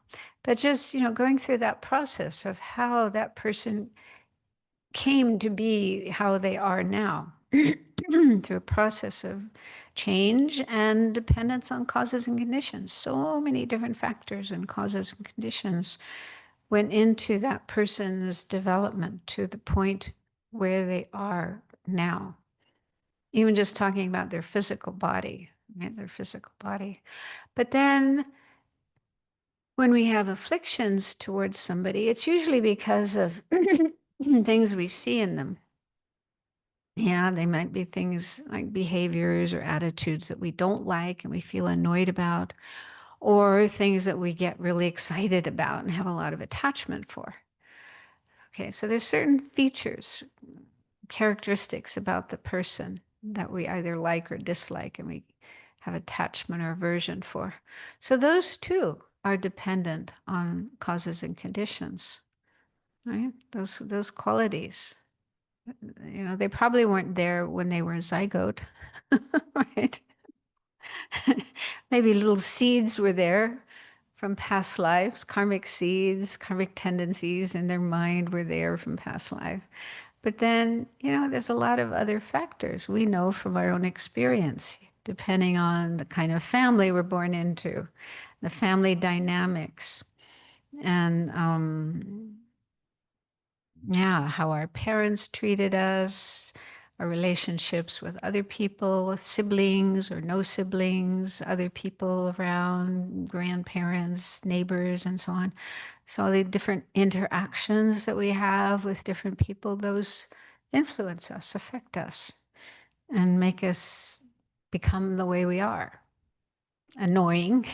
But just, going through that process of how that person came to be how they are now through a process of change and dependence on causes and conditions. So many different factors and causes and conditions went into that person's development to the point where they are now. Even just talking about their physical body, right? Their physical body. But then when we have afflictions towards somebody, it's usually because of things we see in them. Yeah, they might be things like behaviors or attitudes that we don't like and we feel annoyed about, or things that we get really excited about and have a lot of attachment for. Okay, so there's certain features, characteristics about the person that we either like or dislike and we have attachment or aversion for. So those too are dependent on causes and conditions, right? Those qualities. They probably weren't there when they were a zygote, right? Maybe little seeds were there from past lives. Karmic seeds, karmic tendencies in their mind were there from past life. But then, there's a lot of other factors we know from our own experience, depending on the kind of family we're born into, the family dynamics, and yeah, how our parents treated us, our relationships with other people, with siblings or no siblings, other people around, grandparents, neighbors, and so on. So all the different interactions that we have with different people, those influence us, affect us, and make us become the way we are. Annoying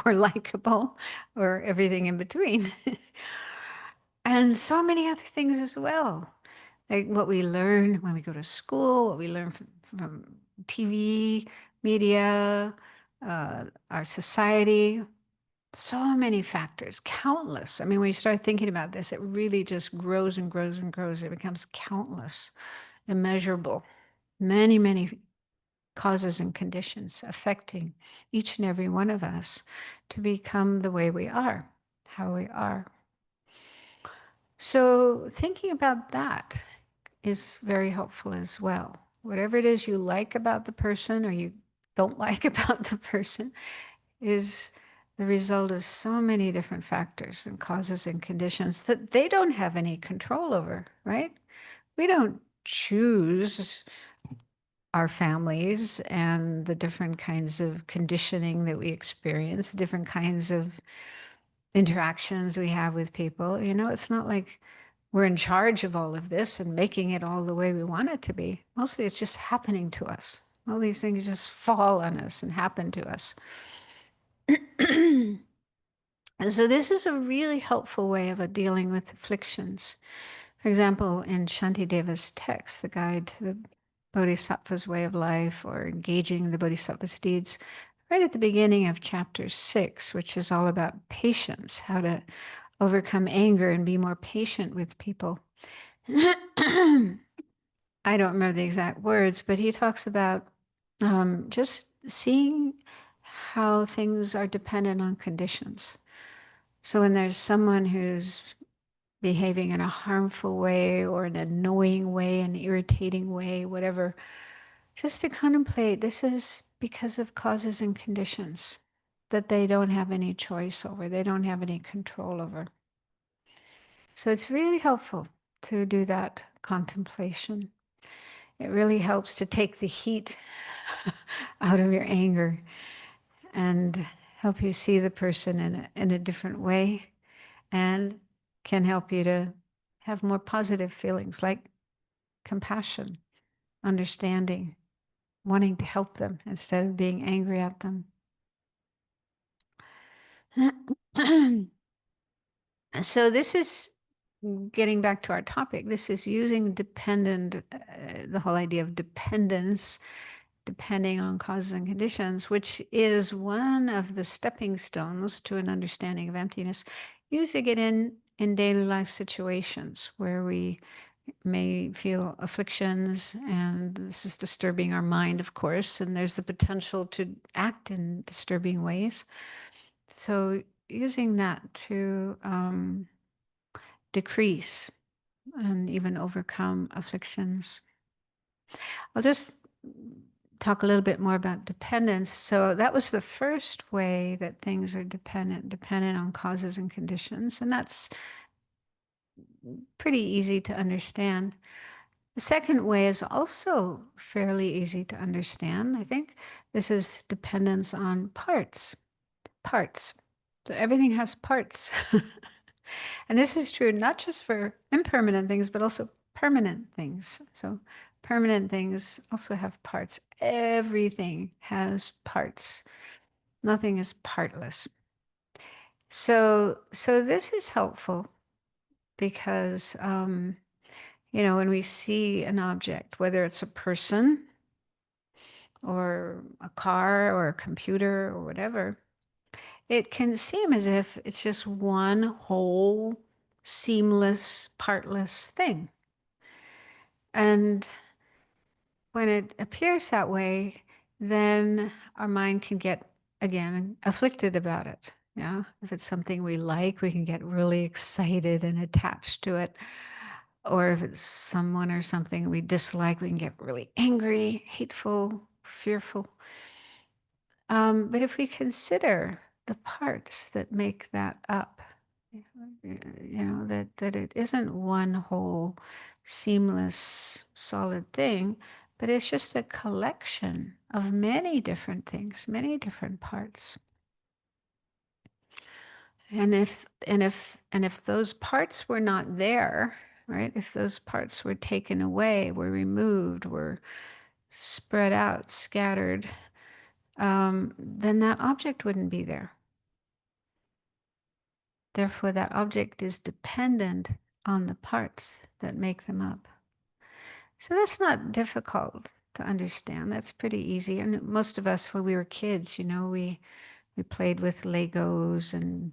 or likable or everything in between. And so many other things as well. Like what we learn when we go to school, what we learn from TV, media, our society, so many factors, countless. I mean, when you start thinking about this, it really just grows and grows and grows. It becomes countless, immeasurable, many, many causes and conditions affecting each and every one of us to become the way we are, how we are. So thinking about that is very helpful as well. Whatever it is you like about the person or you don't like about the person is the result of so many different factors and causes and conditions that they don't have any control over, right? We don't choose our families and the different kinds of conditioning that we experience, the different kinds of interactions we have with people. It's not like we're in charge of all of this and making it all the way we want it to be. Mostly it's just happening to us. All these things just fall on us and happen to us. And so this is a really helpful way of dealing with afflictions. For example, in Shantideva's text, the guide to the Bodhisattva's way of life or engaging the Bodhisattva's deeds, right at the beginning of chapter 6, which is all about patience, how to overcome anger and be more patient with people. I don't remember the exact words, but he talks about just seeing how things are dependent on conditions. So when there's someone who's behaving in a harmful way or an annoying way, an irritating way, whatever, just to contemplate this is because of causes and conditions that they don't have any choice over, they don't have any control over. So it's really helpful to do that contemplation. It really helps to take the heat out of your anger and help you see the person in a different way, and can help you to have more positive feelings like compassion, understanding, wanting to help them instead of being angry at them. So this is getting back to our topic. This is using the whole idea of dependence, depending on causes and conditions, which is one of the stepping stones to an understanding of emptiness, using it in daily life situations where we may feel afflictions, and this is disturbing our mind, of course, and there's the potential to act in disturbing ways. So using that to decrease and even overcome afflictions. I'll just talk a little bit more about dependence. So that was the first way that things are dependent on causes and conditions, and that's pretty easy to understand. The second way is also fairly easy to understand. I think this is dependence on parts. Parts. So everything has parts. And this is true not just for impermanent things, but also permanent things. So permanent things also have parts. Everything has parts. Nothing is partless. So this is helpful because when we see an object, whether it's a person or a car or a computer or whatever, it can seem as if it's just one whole, seamless, partless thing. And when it appears that way, then our mind can get, again, afflicted about it. Yeah. If it's something we like, we can get really excited and attached to it. Or if it's someone or something we dislike, we can get really angry, hateful, fearful. But if we consider the parts that make that up, that it isn't one whole, seamless, solid thing, but it's just a collection of many different things, many different parts. And if those parts were not there, right? If those parts were taken away, were removed, were spread out, scattered, then that object wouldn't be there. Therefore, that object is dependent on the parts that make them up. So that's not difficult to understand. That's pretty easy. And most of us, when we were kids, we played with Legos and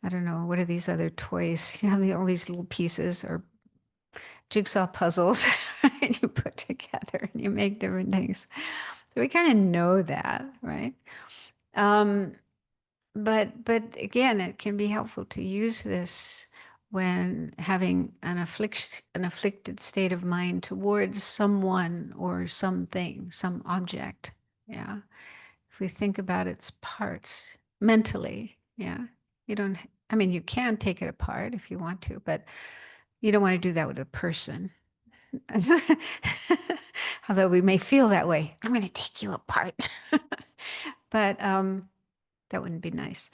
I don't know, what are these other toys? All these little pieces or jigsaw puzzles and you put together and you make different things. So we kind of know that, right? Um, but again, it can be helpful to use this when having an afflicted state of mind towards someone or something, some object. Yeah. If we think about its parts mentally, yeah. You don't, I mean, you can take it apart if you want to, but you don't want to do that with a person. Although we may feel that way. I'm going to take you apart. But that wouldn't be nice.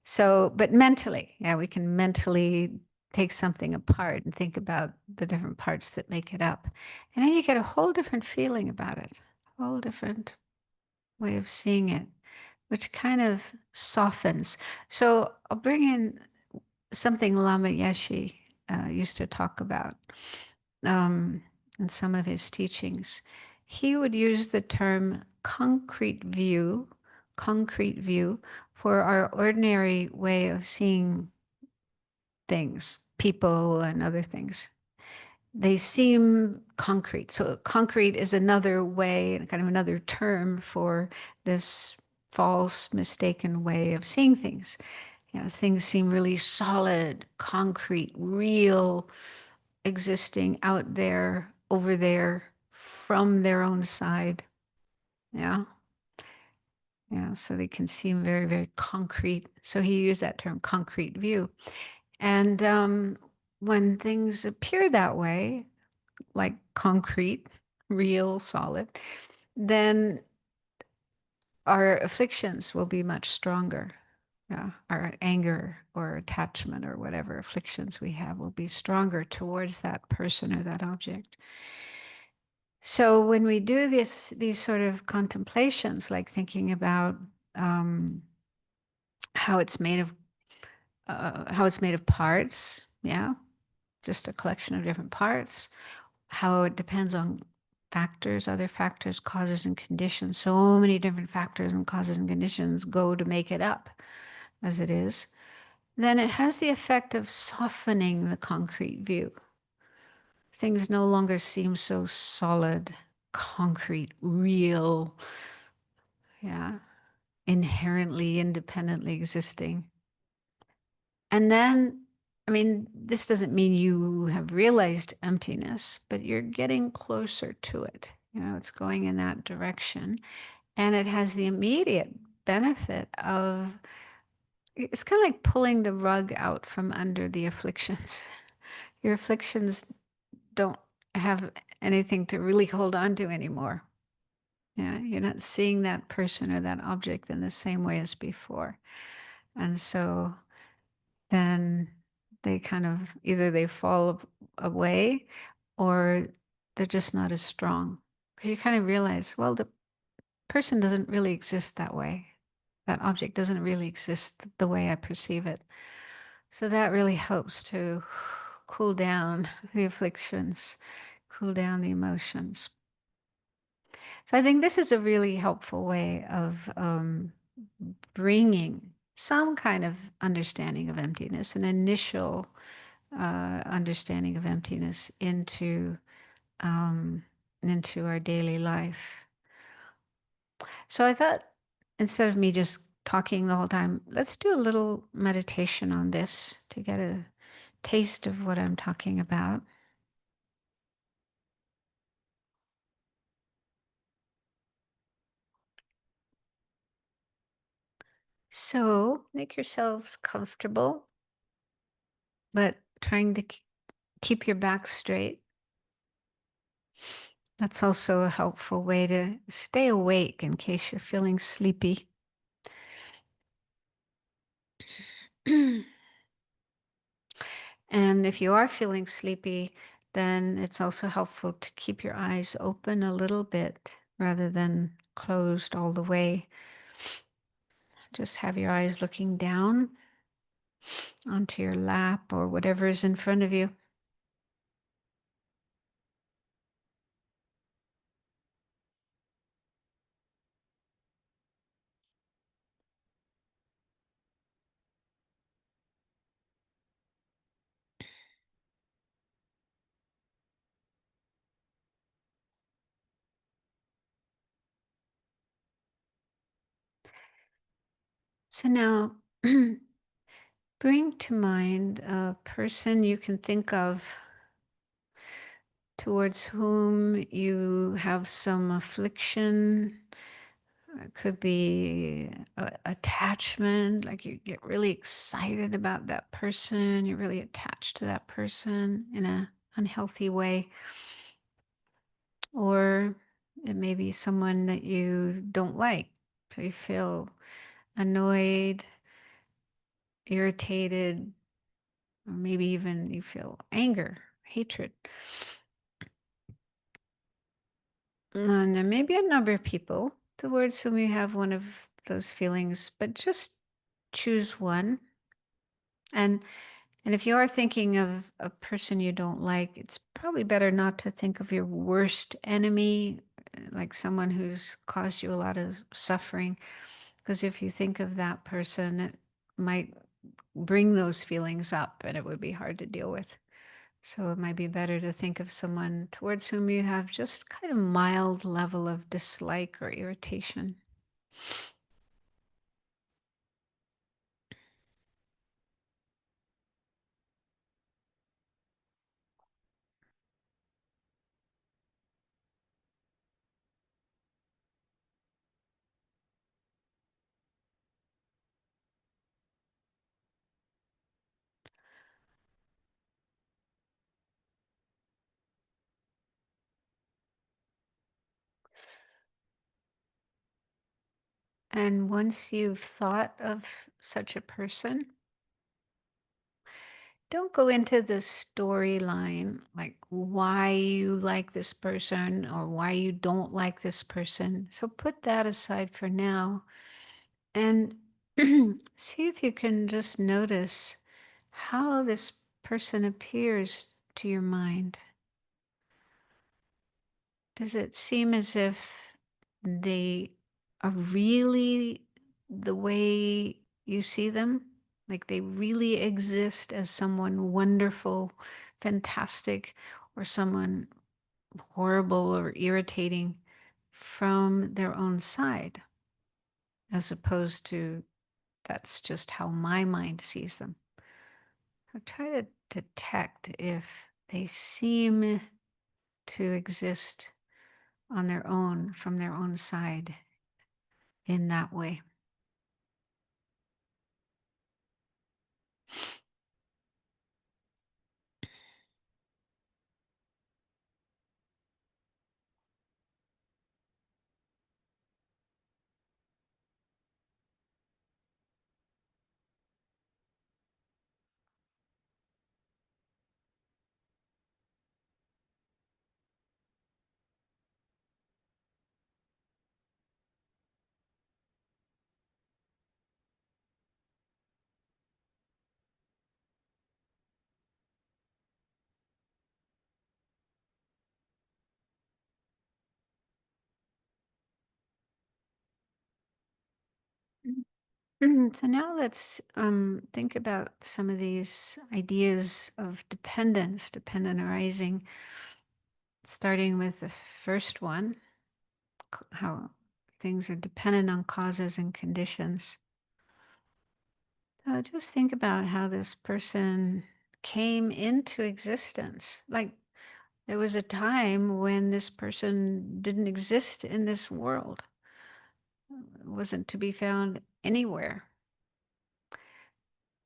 So, but mentally, yeah, we can mentally take something apart and think about the different parts that make it up. And then you get a whole different feeling about it, a whole different way of seeing it, which kind of softens. So I'll bring in something Lama Yeshe used to talk about um, in some of his teachings. He would use the term concrete view for our ordinary way of seeing things, people and other things. They seem concrete. So concrete is another way, kind of another term for this false, mistaken way of seeing things. Things seem really solid, concrete, real, existing out there, over there, from their own side. Yeah. Yeah. So they can seem very, very concrete. So he used that term, concrete view. And when things appear that way, like concrete, real, solid, then our afflictions will be much stronger. Yeah, our anger or attachment or whatever afflictions we have will be stronger towards that person or that object. So when we do these sort of contemplations, like thinking about um, how it's made of parts, yeah, just a collection of different parts, how it depends on factors, other factors, causes and conditions. So many different factors and causes and conditions go to make it up as it is. Then it has the effect of softening the concrete view. Things no longer seem so solid, concrete, real, yeah, inherently, independently existing. And then, I mean, this doesn't mean you have realized emptiness, but you're getting closer to it. It's going in that direction. And it has the immediate benefit of, it's kind of like pulling the rug out from under the afflictions. Your afflictions don't have anything to really hold on to anymore. Yeah, you're not seeing that person or that object in the same way as before. And so then they kind of either they fall away or they're just not as strong. Because you kind of realize, well, the person doesn't really exist that way. That object doesn't really exist the way I perceive it. So that really helps to cool down the afflictions, cool down the emotions. So I think this is a really helpful way of bringing some kind of understanding of emptiness, an initial understanding of emptiness um, into our daily life. So I thought instead of me just talking the whole time. Let's do a little meditation on this to get a taste of what I'm talking about. So make yourselves comfortable, but trying to keep your back straight. That's also a helpful way to stay awake in case you're feeling sleepy. And if you are feeling sleepy, then it's also helpful to keep your eyes open a little bit rather than closed all the way. Just have your eyes looking down onto your lap or whatever is in front of you. So now bring to mind a person you can think of towards whom you have some affliction. It could be attachment, like you get really excited about that person, you're really attached to that person in an unhealthy way. Or it may be someone that you don't like. So you feel annoyed, irritated, or maybe even you feel anger, hatred. And there may be a number of people towards whom you have one of those feelings, but just choose one. And if you are thinking of a person you don't like, it's probably better not to think of your worst enemy, like someone who's caused you a lot of suffering. Because if you think of that person, it might bring those feelings up and it would be hard to deal with. So it might be better to think of someone towards whom you have just kind of mild level of dislike or irritation. And once you've thought of such a person, don't go into the storyline, like why you like this person or why you don't like this person. So put that aside for now and see if you can just notice how this person appears to your mind. Does it seem as if they are really the way you see them? Like they really exist as someone wonderful, fantastic, or someone horrible or irritating from their own side, as opposed to that's just how my mind sees them. So try to detect if they seem to exist on their own, from their own side in that way. So now let's think about some of these ideas of dependence, dependent arising, starting with the first one, how things are dependent on causes and conditions. So just think about how this person came into existence. Like there was a time when this person didn't exist in this world, wasn't to be found anywhere.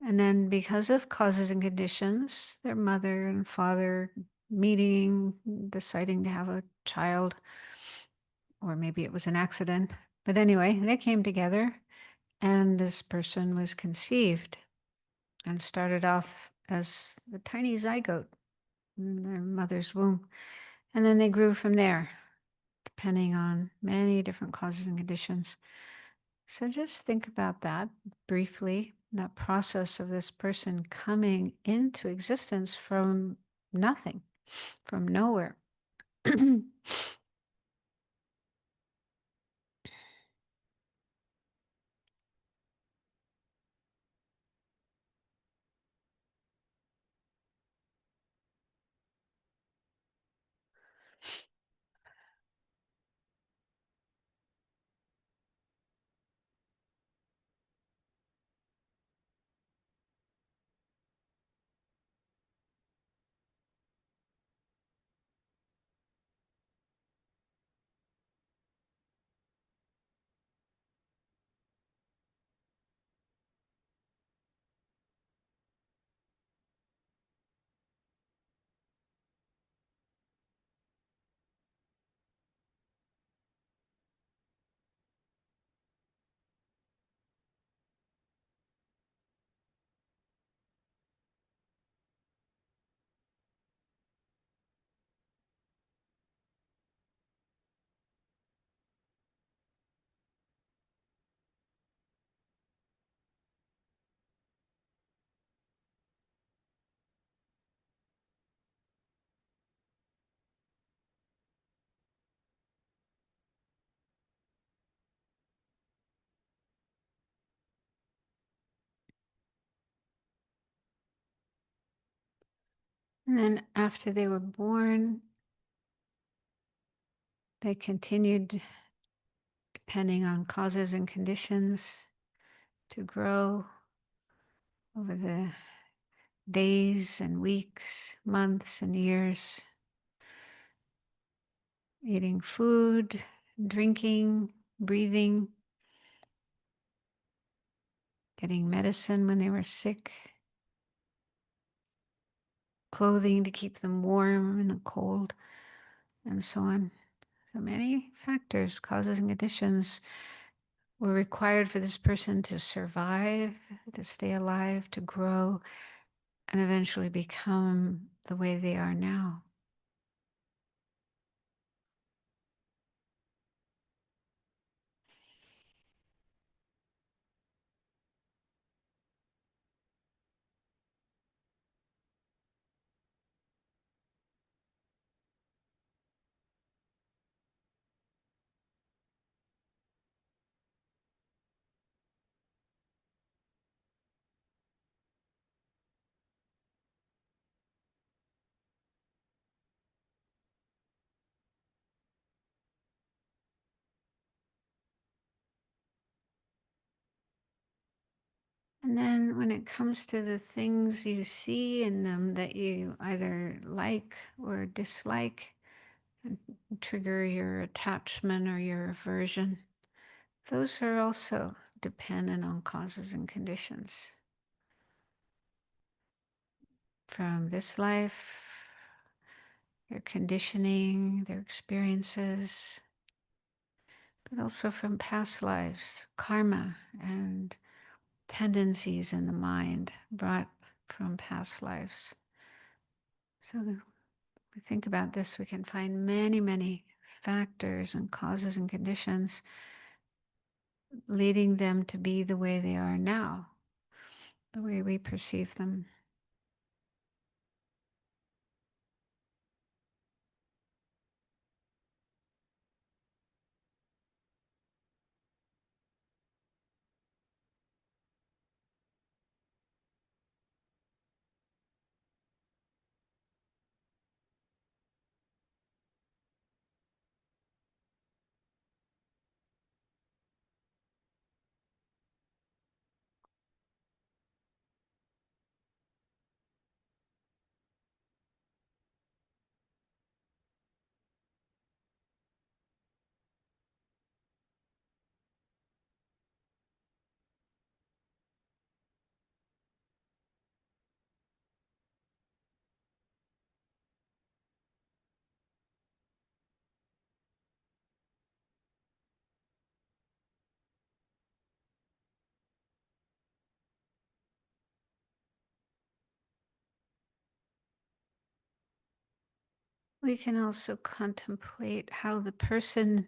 And then, because of causes and conditions, their mother and father meeting, deciding to have a child, or maybe it was an accident. But anyway, they came together and this person was conceived and started off as the tiny zygote in their mother's womb. And then they grew from there, depending on many different causes and conditions. So just think about that briefly, that process of this person coming into existence from nothing, from nowhere. And then after they were born, they continued, depending on causes and conditions, to grow over the days and weeks, months and years, eating food, drinking, breathing, getting medicine when they were sick, clothing to keep them warm in the cold, and so on. So many factors, causes, and conditions were required for this person to survive, to stay alive, to grow, and eventually become the way they are now. And then when it comes to the things you see in them that you either like or dislike and trigger your attachment or your aversion, those are also dependent on causes and conditions. From this life, their conditioning, their experiences, but also from past lives, karma, and tendencies in the mind brought from past lives. So if we think about this, we can find many, many factors and causes and conditions leading them to be the way they are now, the way we perceive them. we can also contemplate how the person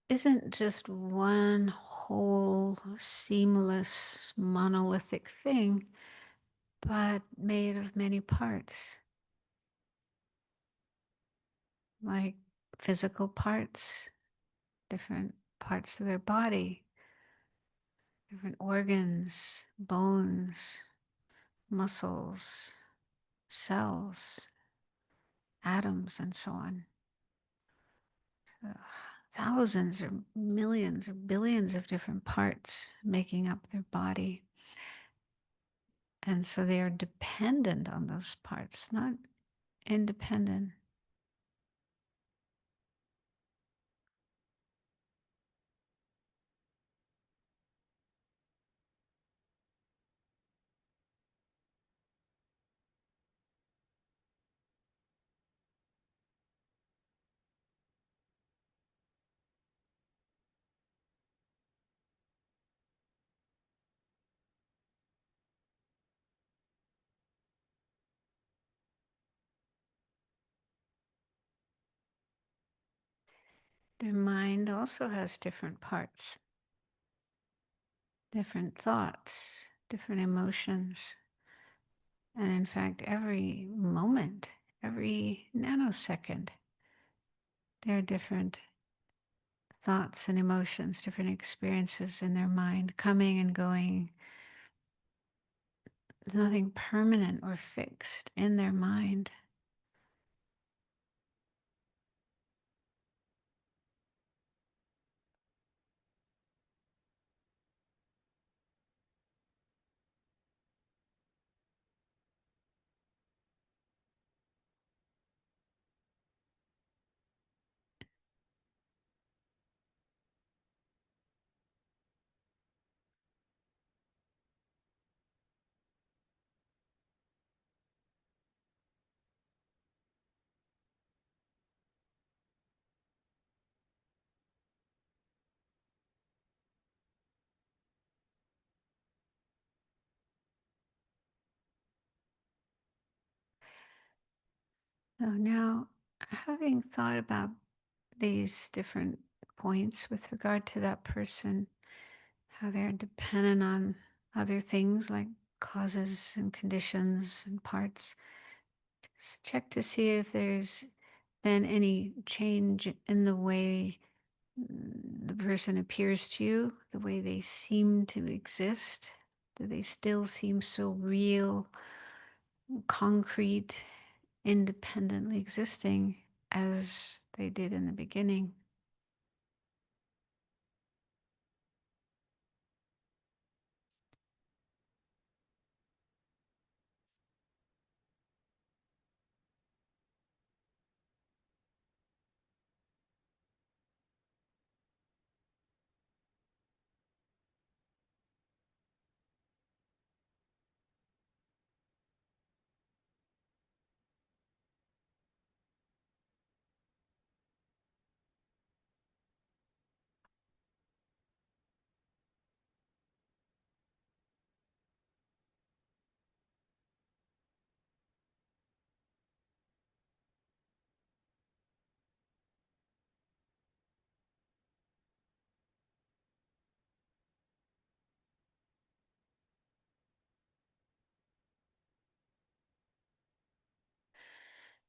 isn't just one whole, seamless, monolithic thing, but made of many parts, like physical parts, different parts of their body, different organs, bones, muscles, cells, atoms, and so on. So, thousands or millions or billions of different parts making up their body. And so they are dependent on those parts, not independent. Their mind also has different parts, different thoughts, different emotions. And in fact, every moment, every nanosecond, there are different thoughts and emotions, different experiences in their mind coming and going. There's nothing permanent or fixed in their mind. So now, having thought about these different points with regard to that person, how they're dependent on other things like causes and conditions and parts, just check to see if there's been any change in the way the person appears to you, the way they seem to exist. Do they still seem so real, concrete, independently existing as they did in the beginning?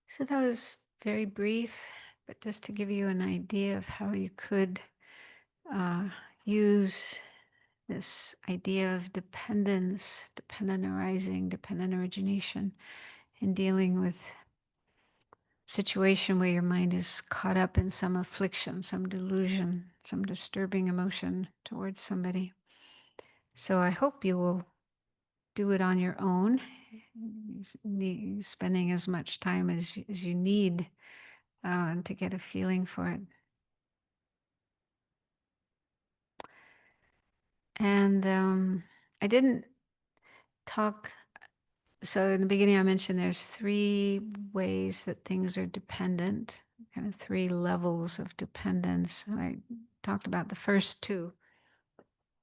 So that was very brief, but just to give you an idea of how you could uh, use this idea of dependence, dependent arising, dependent origination in dealing with situation where your mind is caught up in some affliction, some delusion, some disturbing emotion towards somebody. So I hope you will do it on your own, spending as much time as you need to get a feeling for it. And I didn't talk. So in the beginning, I mentioned there's three ways that things are dependent, kind of three levels of dependence. I talked about the first two,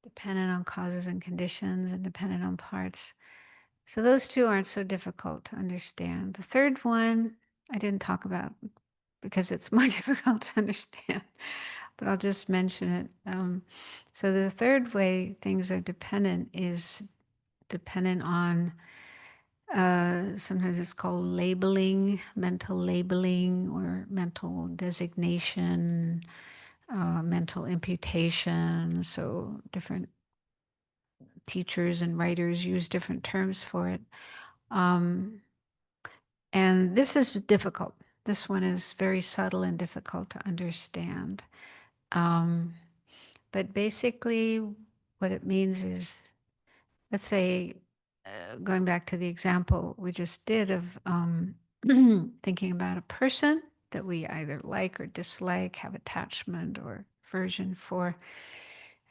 dependent on causes and conditions and dependent on parts. So those two aren't so difficult to understand. The third one, I didn't talk about because it's more difficult to understand, but I'll just mention it. So the third way things are dependent is dependent on, sometimes it's called labeling, mental labeling, or mental designation, mental imputation. So different teachers and writers use different terms for it. Um, and this is difficult. This one is very subtle and difficult to understand. Um, but basically, what it means is, let's say, going back to the example we just did of thinking about a person that we either like or dislike, have attachment or aversion for.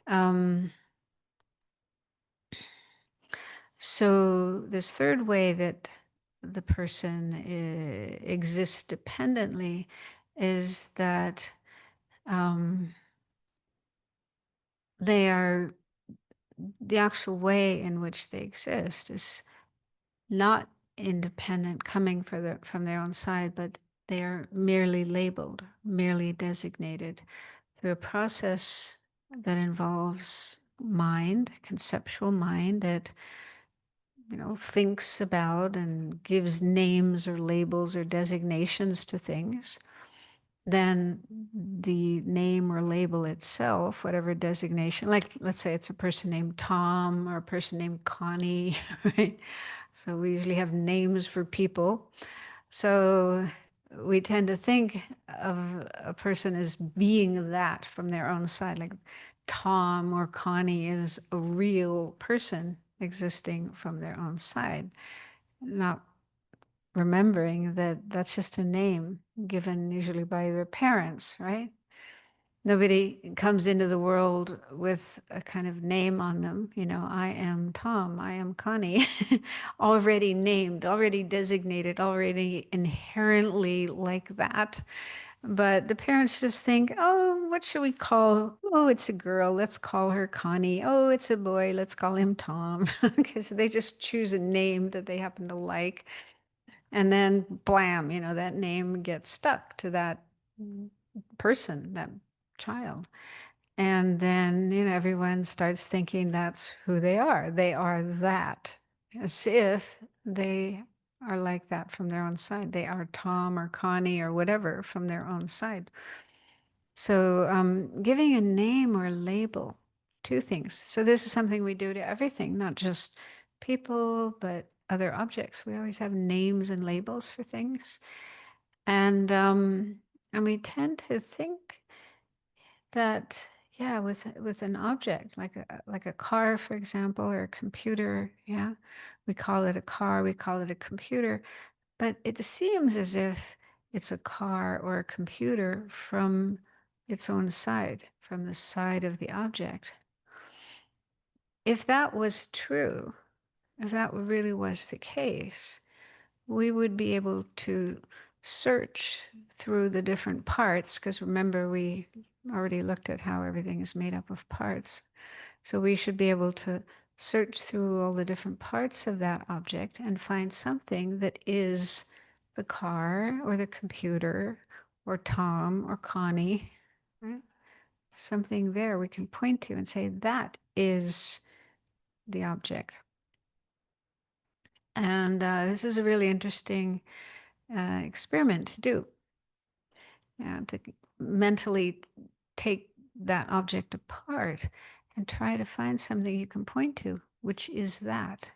Um, so, this third way that the person exists dependently is that they are the actual way in which they exist is not independent coming from their own side, but they are merely labeled, merely designated through a process that involves mind, conceptual mind that thinks about and gives names or labels or designations to things. Then the name or label itself, whatever designation, like let's say it's a person named Tom or a person named Connie, right? So we usually have names for people. So we tend to think of a person as being that from their own side, like Tom or Connie is a real person existing from their own side, not remembering that that's just a name given usually by their parents, right? Nobody comes into the world with a kind of name on them. I am Tom, I am Connie, already named, already designated, already inherently like that. But the parents just think, oh, what should we call? Oh, it's a girl. Let's call her Connie. Oh, it's a boy. Let's call him Tom. Because they just choose a name that they happen to like. And then blam, that name gets stuck to that person, that child. And then, everyone starts thinking that's who they are. They are that, as if they are like that from their own side. They are Tom or Connie or whatever from their own side. So, giving a name or label to things. So, this is something we do to everything, not just people, but other objects. We always have names and labels for things. And we tend to think that, yeah, with an object like a car, for example, or a computer, yeah, we call it a car, we call it a computer, but it seems as if it's a car or a computer from its own side, from the side of the object. If that was true, if that really was the case, we would be able to search through the different parts, because remember, we already looked at how everything is made up of parts. So we should be able to search through all the different parts of that object and find something that is the car or the computer or Tom or Connie, right? Something there we can point to and say, that is the object. And this is a really interesting experiment to do. To mentally take that object apart and try to find something you can point to, which is that,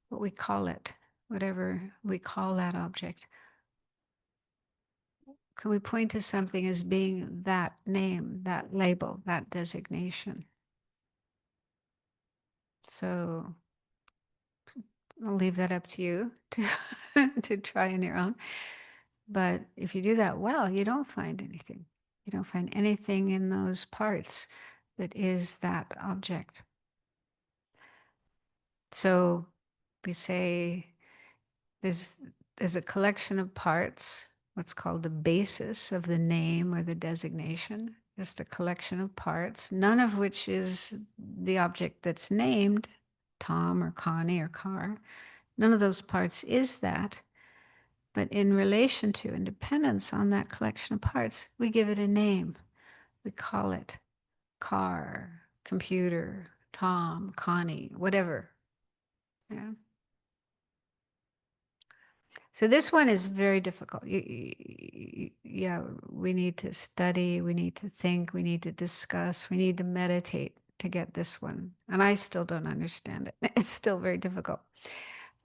what we call it, whatever we call that object. Can we point to something as being that name, that label, that designation? So I'll leave that up to you to, to try on your own. But if you do that well, you don't find anything. You don't find anything in those parts that is that object. So we say there's a collection of parts, what's called the basis of the name or the designation, just a collection of parts, none of which is the object that's named, Tom or Connie or car. None of those parts is that. But in relation to and dependence on that collection of parts, we give it a name. We call it car, computer, Tom, Connie, whatever. Yeah. So this one is very difficult. Yeah, we need to study, we need to think, we need to discuss, we need to meditate to get this one. And I still don't understand it. It's still very difficult.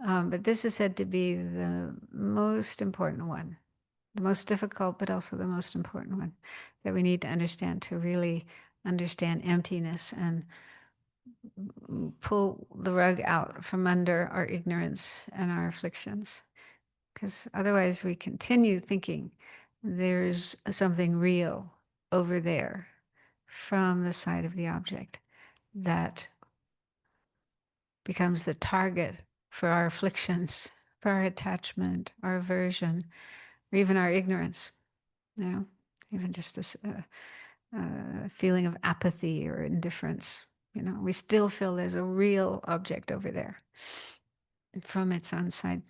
But this is said to be the most important one, the most difficult, but also the most important one that we need to understand to really understand emptiness and pull the rug out from under our ignorance and our afflictions. Because otherwise we continue thinking there's something real over there from the side of the object that becomes the target for our afflictions, for our attachment, our aversion, or even our ignorance. You know, even just a feeling of apathy or indifference. You know, we still feel there's a real object over there from its own side.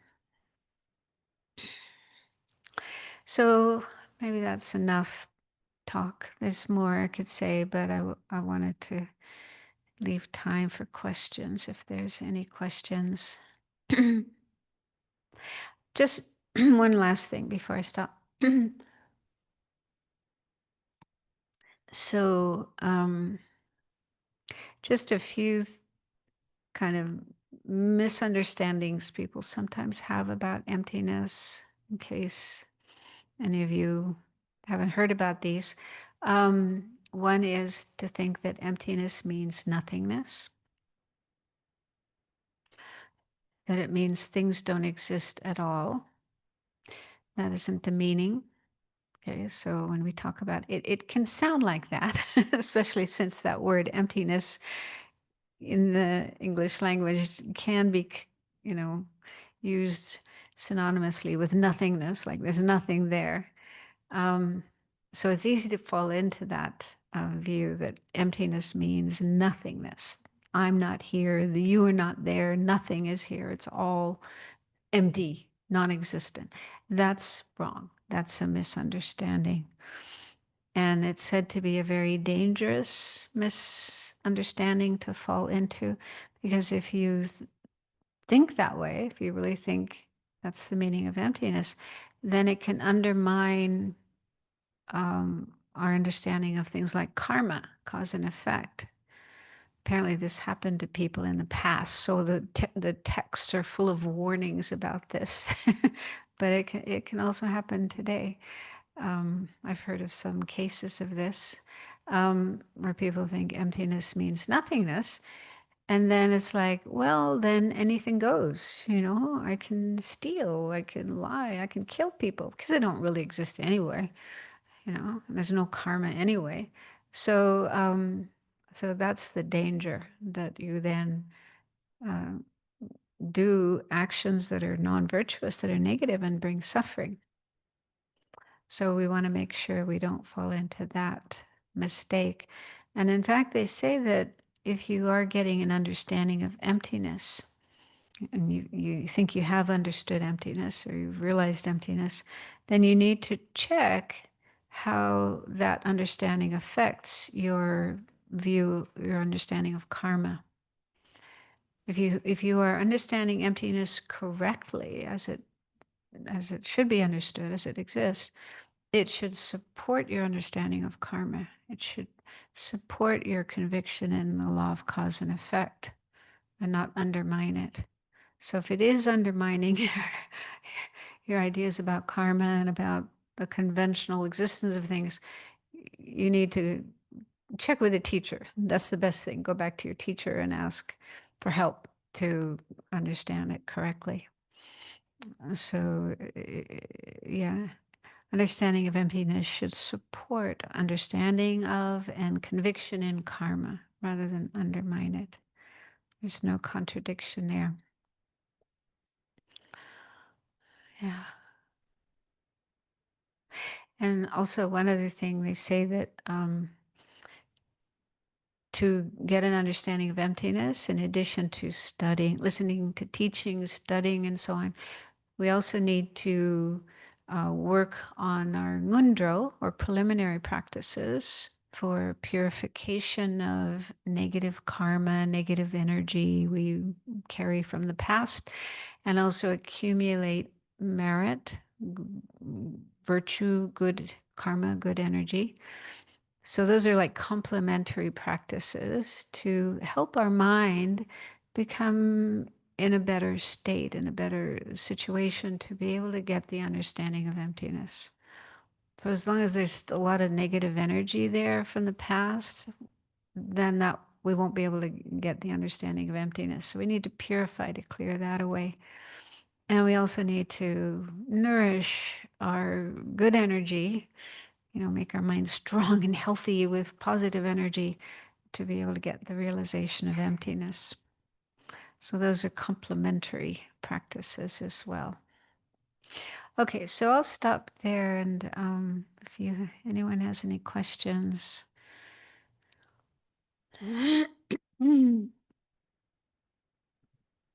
So maybe that's enough talk. There's more I could say, but I wanted to leave time for questions if there's any questions. Just one last thing before I stop. So, just a few kind of misunderstandings people sometimes have about emptiness, in case any of you haven't heard about these. One is to think that emptiness means nothingness, that it means things don't exist at all. That isn't the meaning. Okay, so when we talk about it, it can sound like that, especially since that word emptiness in the English language can be, you know, used synonymously with nothingness, like there's nothing there. So it's easy to fall into that view that emptiness means nothingness. I'm not here, you are not there, nothing is here. It's all empty, non-existent. That's wrong. That's a misunderstanding. And it's said to be a very dangerous misunderstanding to fall into, because if you think that way, if you really think that's the meaning of emptiness, then it can undermine our understanding of things like karma, cause and effect. Apparently, this happened to people in the past, so the texts are full of warnings about this. But it can also happen today. I've heard of some cases of this where people think emptiness means nothingness. And then it's like, well, then anything goes. You know, I can steal, I can lie, I can kill people because they don't really exist anyway. You know, and there's no karma anyway. So, so that's the danger, that you then uh, do actions that are non-virtuous, that are negative, and bring suffering. So we want to make sure we don't fall into that mistake. And in fact, they say that if you are getting an understanding of emptiness, and you think you have understood emptiness or you've realized emptiness, then you need to check how that understanding affects your view, your understanding of karma. If you are understanding emptiness correctly, as it should be understood, as it exists, it should support your understanding of karma. It should support your conviction in the law of cause and effect and not undermine it. So if it is undermining your ideas about karma and about the conventional existence of things, you need to check with a teacher. That's the best thing. Go back to your teacher and ask for help to understand it correctly. So, yeah, understanding of emptiness should support understanding of and conviction in karma rather than undermine it. There's no contradiction there. Yeah. And also, one other thing, they say that to get an understanding of emptiness, in addition to studying, listening to teachings, studying, and so on, We also need to work on our ngundro, or preliminary practices, for purification of negative karma, negative energy we carry from the past, and also accumulate merit, virtue, good karma, good energy. So those are like complementary practices to help our mind become in a better state, in a better situation, to be able to get the understanding of emptiness. So as long as there's a lot of negative energy there from the past, then that we won't be able to get the understanding of emptiness. So we need to purify, to clear that away. And we also need to nourish our good energy, make our mind strong and healthy with positive energy to be able to get the realization of emptiness. So those are complementary practices as well. Okay, so I'll stop there, and if anyone has any questions.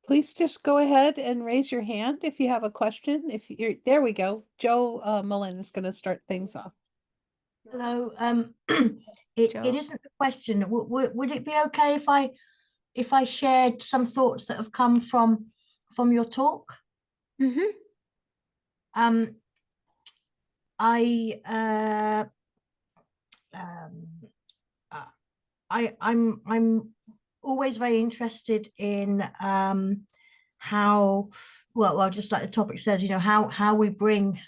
Please just go ahead and raise your hand if you have a question. If you're there, we go. Joe Mullen is going to start things off. Hello. It isn't a question. Would it be okay if I shared some thoughts that have come from your talk? Mm-hmm. I'm always very interested in how, well, just like the topic says, how we bring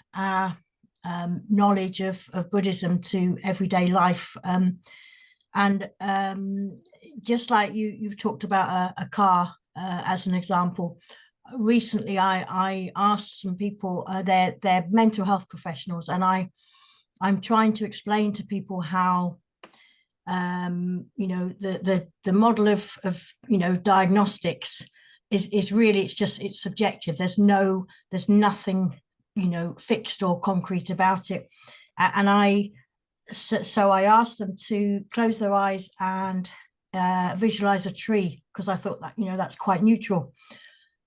knowledge of Buddhism to everyday life. And just like you've talked about a car as an example. Recently, I asked some people, they're mental health professionals, and I'm trying to explain to people how the model of diagnostics is really, it's subjective. There's nothing fixed or concrete about it. And so I asked them to close their eyes and visualize a tree, because I thought that that's quite neutral.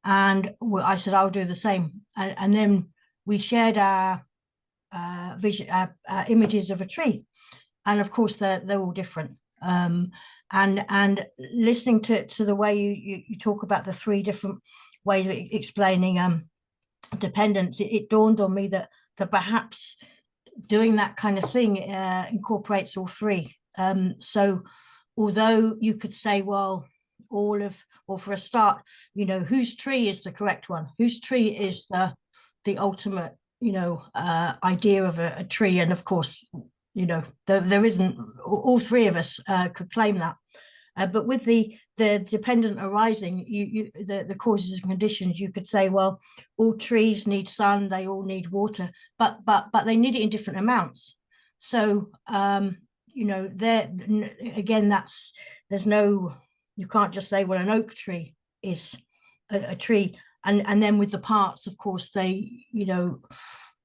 And I said I'll do the same, and then we shared our images of a tree, and of course they're all different. And listening to the way you talk about the three different ways of explaining dependence, it dawned on me that perhaps doing that kind of thing incorporates all three. So although you could say, well, or for a start, whose tree is the correct one? Whose tree is the ultimate, idea of a tree? And of course, there isn't. All three of us could claim that. But with the dependent arising, the causes and conditions, you could say, well, all trees need sun, they all need water, but they need it in different amounts. So there again, you can't just say, well, an oak tree is a tree, and then with the parts, of course, they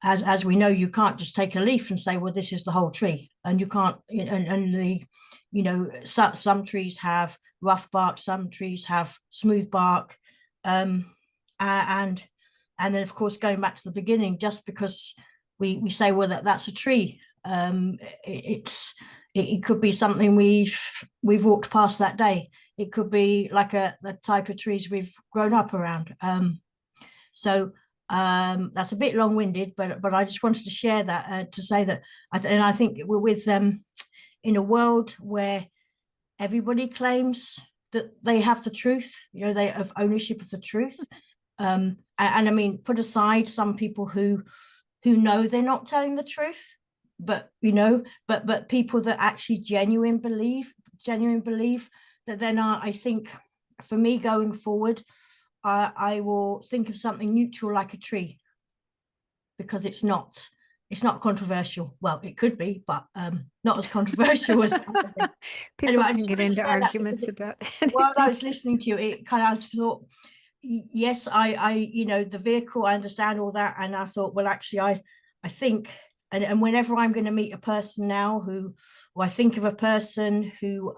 as we know, you can't just take a leaf and say, well, this is the whole tree, and you can't, and the some trees have rough bark, some trees have smooth bark, and then of course, going back to the beginning, just because we say, well, that's a tree, it could be something we've walked past that day. It could be like the type of trees we've grown up around. So that's a bit long-winded, but I just wanted to share that to say that, and I think we're with them in a world where everybody claims that they have the truth, they have ownership of the truth. And I mean, put aside some people who know they're not telling the truth, but but people that actually genuinely believe that, then I think for me going forward, I will think of something neutral like a tree, because it's not controversial. Well, it could be, but not as controversial as people can get into arguments about anything. While I was listening to you, it kind of thought, yes, I the vehicle, I understand all that, and I thought, well, actually, I think, and whenever I'm going to meet a person now or I think of a person who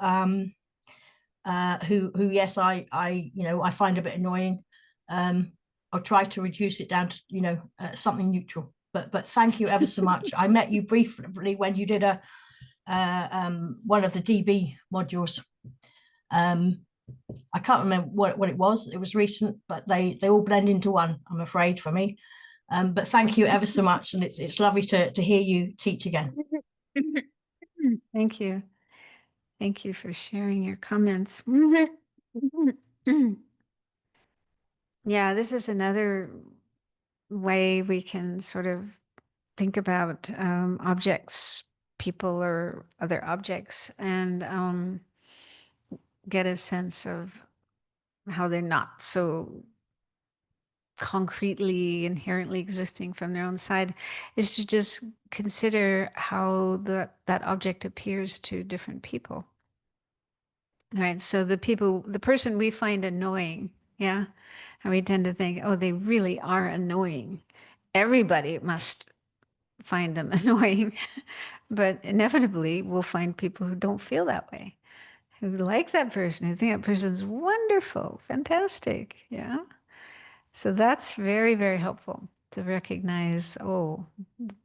yes, I find a bit annoying, I'll try to reduce it down to, you know, something neutral. But thank you ever so much. I met you briefly when you did one of the DB modules. I can't remember what it was. It was recent, but they all blend into one, I'm afraid, for me. But thank you ever so much, and it's lovely to hear you teach again. Thank you. Thank you for sharing your comments. Yeah, this is another way we can sort of think about objects, people, or other objects, and get a sense of how they're not so concretely, inherently existing from their own side, is to just consider how that object appears to different people. Right. So the person we find annoying, yeah, and we tend to think, oh, they really are annoying. Everybody must find them annoying. But inevitably, we'll find people who don't feel that way, who like that person, who think that person's wonderful, fantastic. Yeah. So that's very, very helpful to recognize, oh,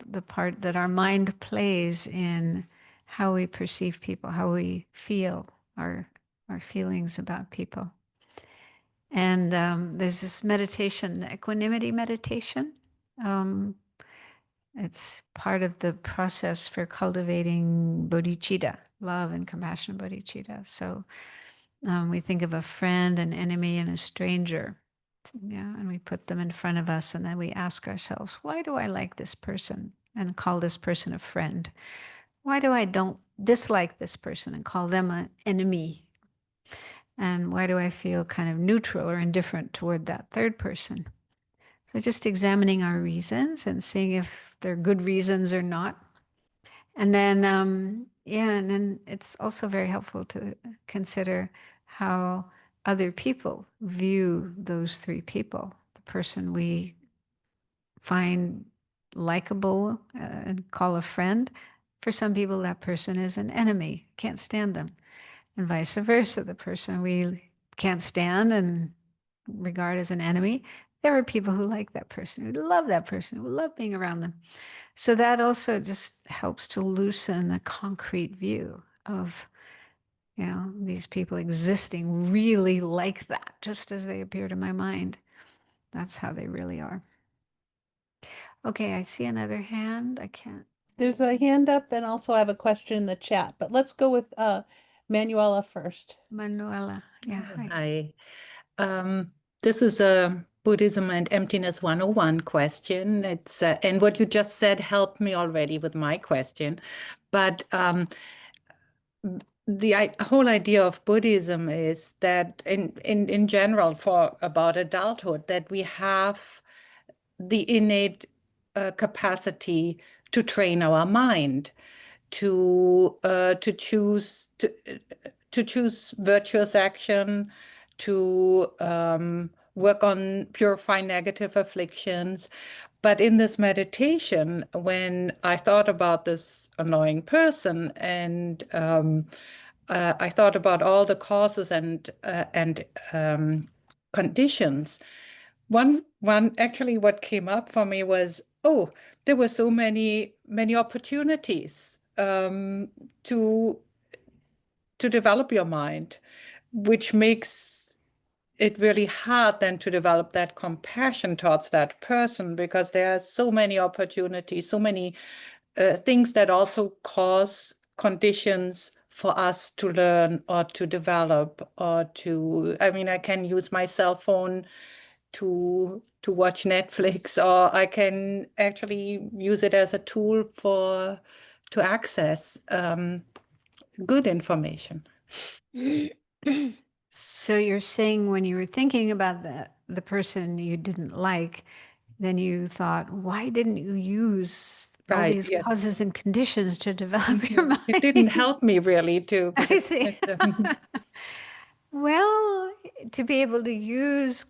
the part that our mind plays in how we perceive people, how we feel, our feelings about people. And there's this meditation, equanimity meditation. It's part of the process for cultivating bodhicitta, love and compassion bodhicitta. So we think of a friend, an enemy, and a stranger. Yeah, and we put them in front of us, and then we ask ourselves, why do I like this person and call this person a friend? Why do I don't dislike this person and call them an enemy? And why do I feel kind of neutral or indifferent toward that third person? So just examining our reasons and seeing if they're good reasons or not. And then, and then it's also very helpful to consider how other people view those three people. The person we find likable and call a friend, for some people that person is an enemy, can't stand them. And vice versa, the person we can't stand and regard as an enemy, there are people who like that person, who love that person, who love being around them. So that also just helps to loosen the concrete view of, you know, these people existing really like that, just as they appear to my mind. That's how they really are. Okay, I see another hand. I can't. There's a hand up, and also I have a question in the chat, but let's go with Manuela first. Manuela, yeah. Hi. This is a Buddhism and Emptiness 101 question. It's and what you just said helped me already with my question. But the whole idea of Buddhism is that in general, for about adulthood, that we have the innate capacity to train our mind, to choose virtuous action, to work on purifying negative afflictions. But in this meditation, when I thought about this annoying person, and I thought about all the causes and conditions, one actually what came up for me was, oh, there were so many opportunities to develop your mind, which makes it really hard then to develop that compassion towards that person, because there are so many opportunities, so many things that also cause conditions for us to learn or to develop or to, I mean, I can use my cell phone to watch Netflix, or I can actually use it as a tool to access good information. So you're saying when you were thinking about the person you didn't like, then you thought, why didn't you use all Right, these yes. causes and conditions to develop your mind? It didn't help me really to. I see. Well, to be able to use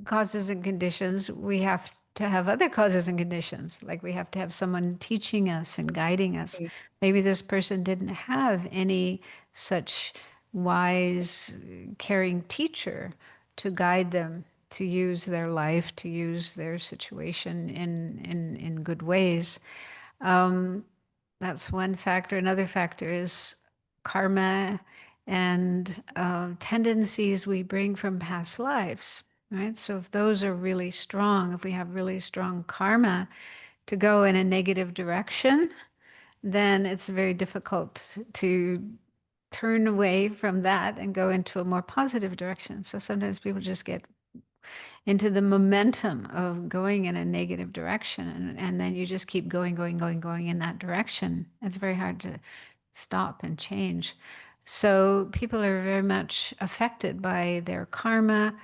causes and conditions, we have to have other causes and conditions. Like we have to have someone teaching us and guiding us. Maybe this person didn't have any such wise, caring teacher to guide them to use their life, to use their situation in good ways. That's one factor. Another factor is karma and tendencies we bring from past lives, right? So if those are really strong, if we have really strong karma to go in a negative direction, then it's very difficult to turn away from that and go into a more positive direction. So sometimes people just get into the momentum of going in a negative direction, and then you just keep going in that direction. It's very hard to stop and change. So people are very much affected by their karma,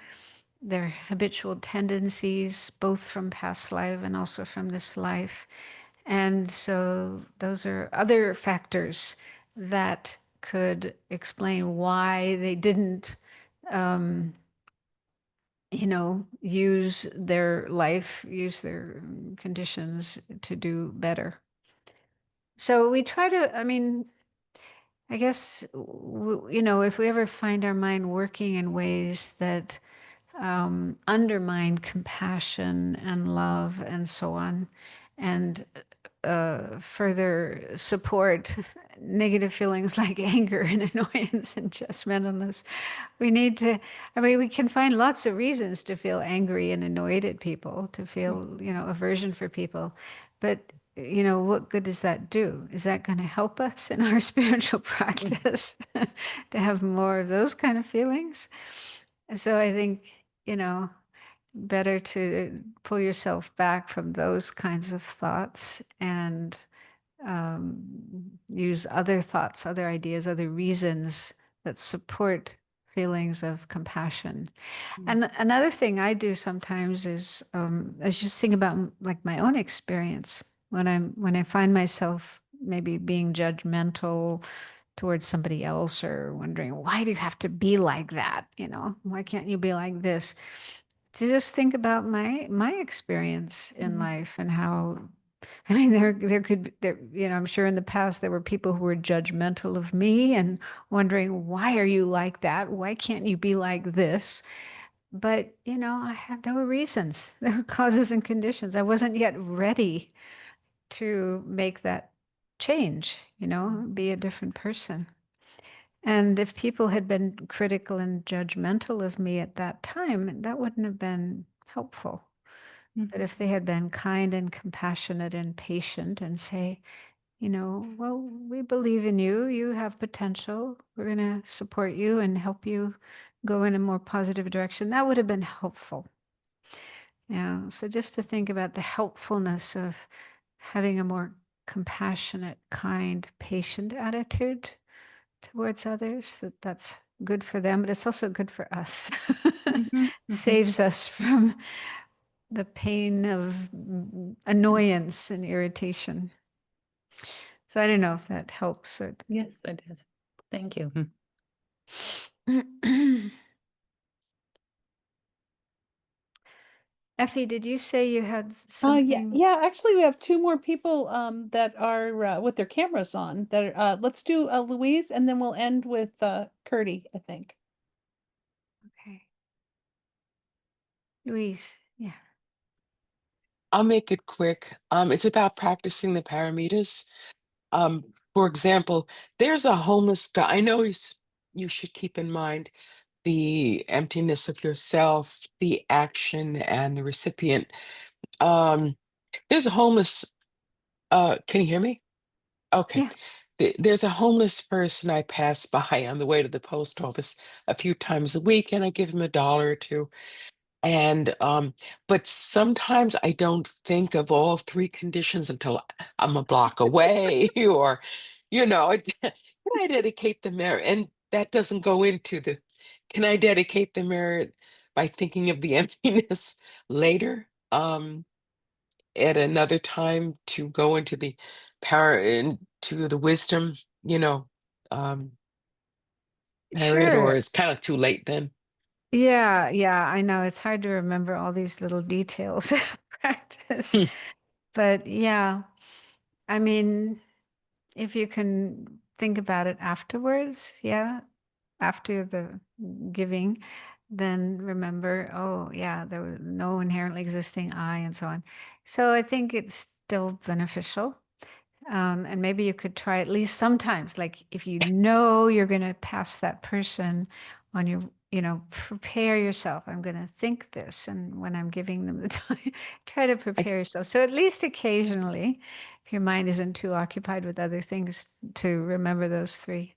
their habitual tendencies, both from past life and also from this life. And so those are other factors that could explain why they didn't use their life, use their conditions to do better. So we try to, I guess, if we ever find our mind working in ways that undermine compassion and love and so on, and further support negative feelings like anger and annoyance and judgmentalness. We need to, we can find lots of reasons to feel angry and annoyed at people, to feel, aversion for people. But, what good does that do? Is that going to help us in our spiritual practice to have more of those kind of feelings? So I think, better to pull yourself back from those kinds of thoughts and use other thoughts, other ideas, other reasons that support feelings of compassion. And another thing I do sometimes is I just think about like my own experience when I find myself maybe being judgmental towards somebody else, or wondering, why do you have to be like that? Why can't you be like this? To just think about my experience in life, and how, there could be, I'm sure in the past there were people who were judgmental of me and wondering, why are you like that? Why can't you be like this? But, there were reasons, there were causes and conditions. I wasn't yet ready to make that change, be a different person. And if people had been critical and judgmental of me at that time, that wouldn't have been helpful. But if they had been kind and compassionate and patient and say, well, we believe in you, you have potential, we're going to support you and help you go in a more positive direction, that would have been helpful. Yeah. So just to think about the helpfulness of having a more compassionate, kind, patient attitude towards others, that's good for them, but it's also good for us. Saves us from the pain of annoyance and irritation. So I don't know if that helps. Yes, it does. Thank you. Effie, did you say you had something? Yeah. Actually, we have two more people that are with their cameras on. That are, let's do Louise, and then we'll end with Curdy, I think. Okay. Louise, yeah. I'll make it quick. It's about practicing the paramitas. For example, there's a homeless guy. I know you should keep in mind the emptiness of yourself, the action, and the recipient. There's a homeless, can you hear me? Okay. Yeah. There's a homeless person I pass by on the way to the post office a few times a week, and I give him $1 or $2. And but sometimes I don't think of all three conditions until I'm a block away, or can I dedicate the merit? And that doesn't go into the can I dedicate the merit by thinking of the emptiness later, at another time, to go into the power, into the wisdom, um merit, or Sure. it's kind of too late then. Yeah, I know it's hard to remember all these little details of practice. But yeah, if you can think about it afterwards, yeah, after the giving, then remember, oh yeah, there was no inherently existing I and so on. So I think it's still beneficial. And maybe you could try at least sometimes, like if you know you're going to pass that person on your, prepare yourself. I'm going to think this. And when I'm giving them the time, try to prepare yourself. So at least occasionally, if your mind isn't too occupied with other things, to remember those three.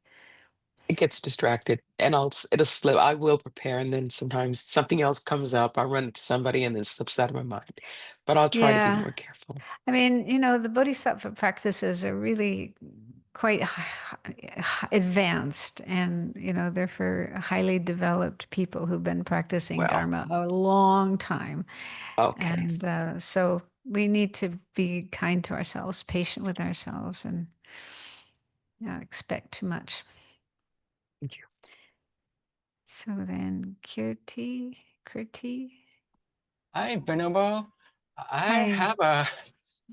It gets distracted and it'll slip. I will prepare, and then sometimes something else comes up. I run into somebody and it slips out of my mind. But I'll try to be Yeah. more careful. I mean, the Bodhisattva practices are really quite advanced, and they're for highly developed people who've been practicing Well, Dharma a long time. okay. And so we need to be kind to ourselves, patient with ourselves, and not expect too much. Thank you. So then, Kirti. Hi, Venerable. I Hi. have a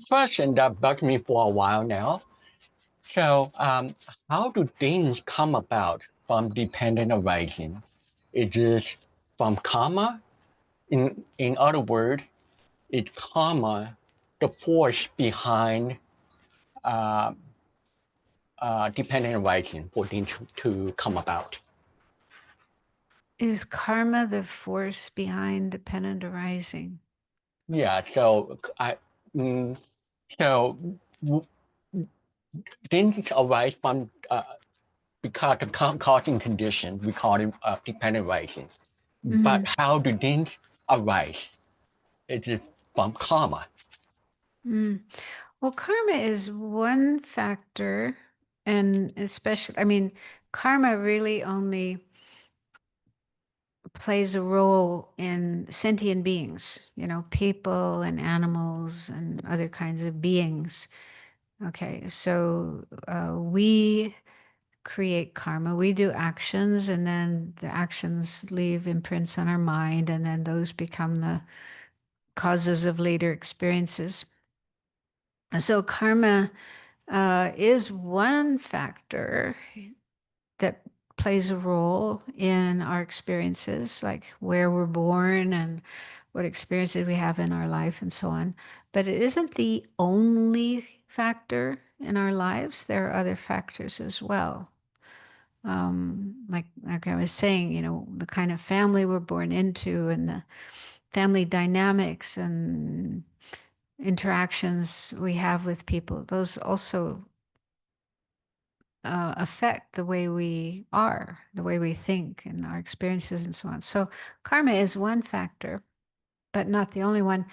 question that bugged me for a while now. So, how do things come about from dependent arising? Is it from karma? In other words, is karma the force behind dependent arising for things to come about? Is karma the force behind dependent arising? Yeah. So things arise from because of causing condition, we call it dependent arising. But how do things arise? It is from karma. Well, karma is one factor, and especially, karma really only plays a role in sentient beings, people and animals and other kinds of beings. Okay, so we create karma. We do actions, and then the actions leave imprints on our mind, and then those become the causes of later experiences. So karma is one factor that plays a role in our experiences, like where we're born and what experiences we have in our life and so on. But it isn't the only factor in our lives. There are other factors as well. Like I was saying, the kind of family we're born into and the family dynamics and interactions we have with people, those also affect the way we are, the way we think, and our experiences and so on. So karma is one factor, but not the only one.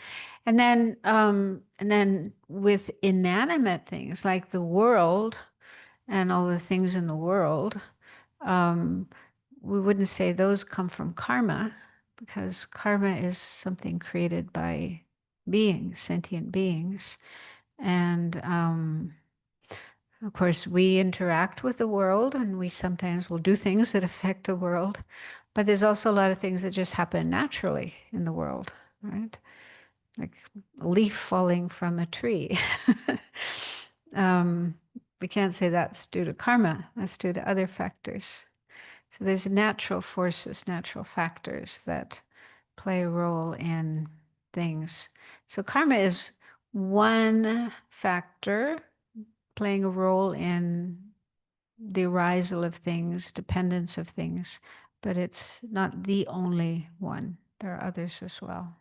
And then with inanimate things like the world and all the things in the world, we wouldn't say those come from karma, because karma is something created by beings, sentient beings. And of course, we interact with the world, and we sometimes will do things that affect the world. But there's also a lot of things that just happen naturally in the world, right? Like a leaf falling from a tree. We can't say that's due to karma. That's due to other factors. So there's natural forces, natural factors that play a role in things. So karma is one factor playing a role in the arisal of things, dependence of things, but it's not the only one. There are others as well.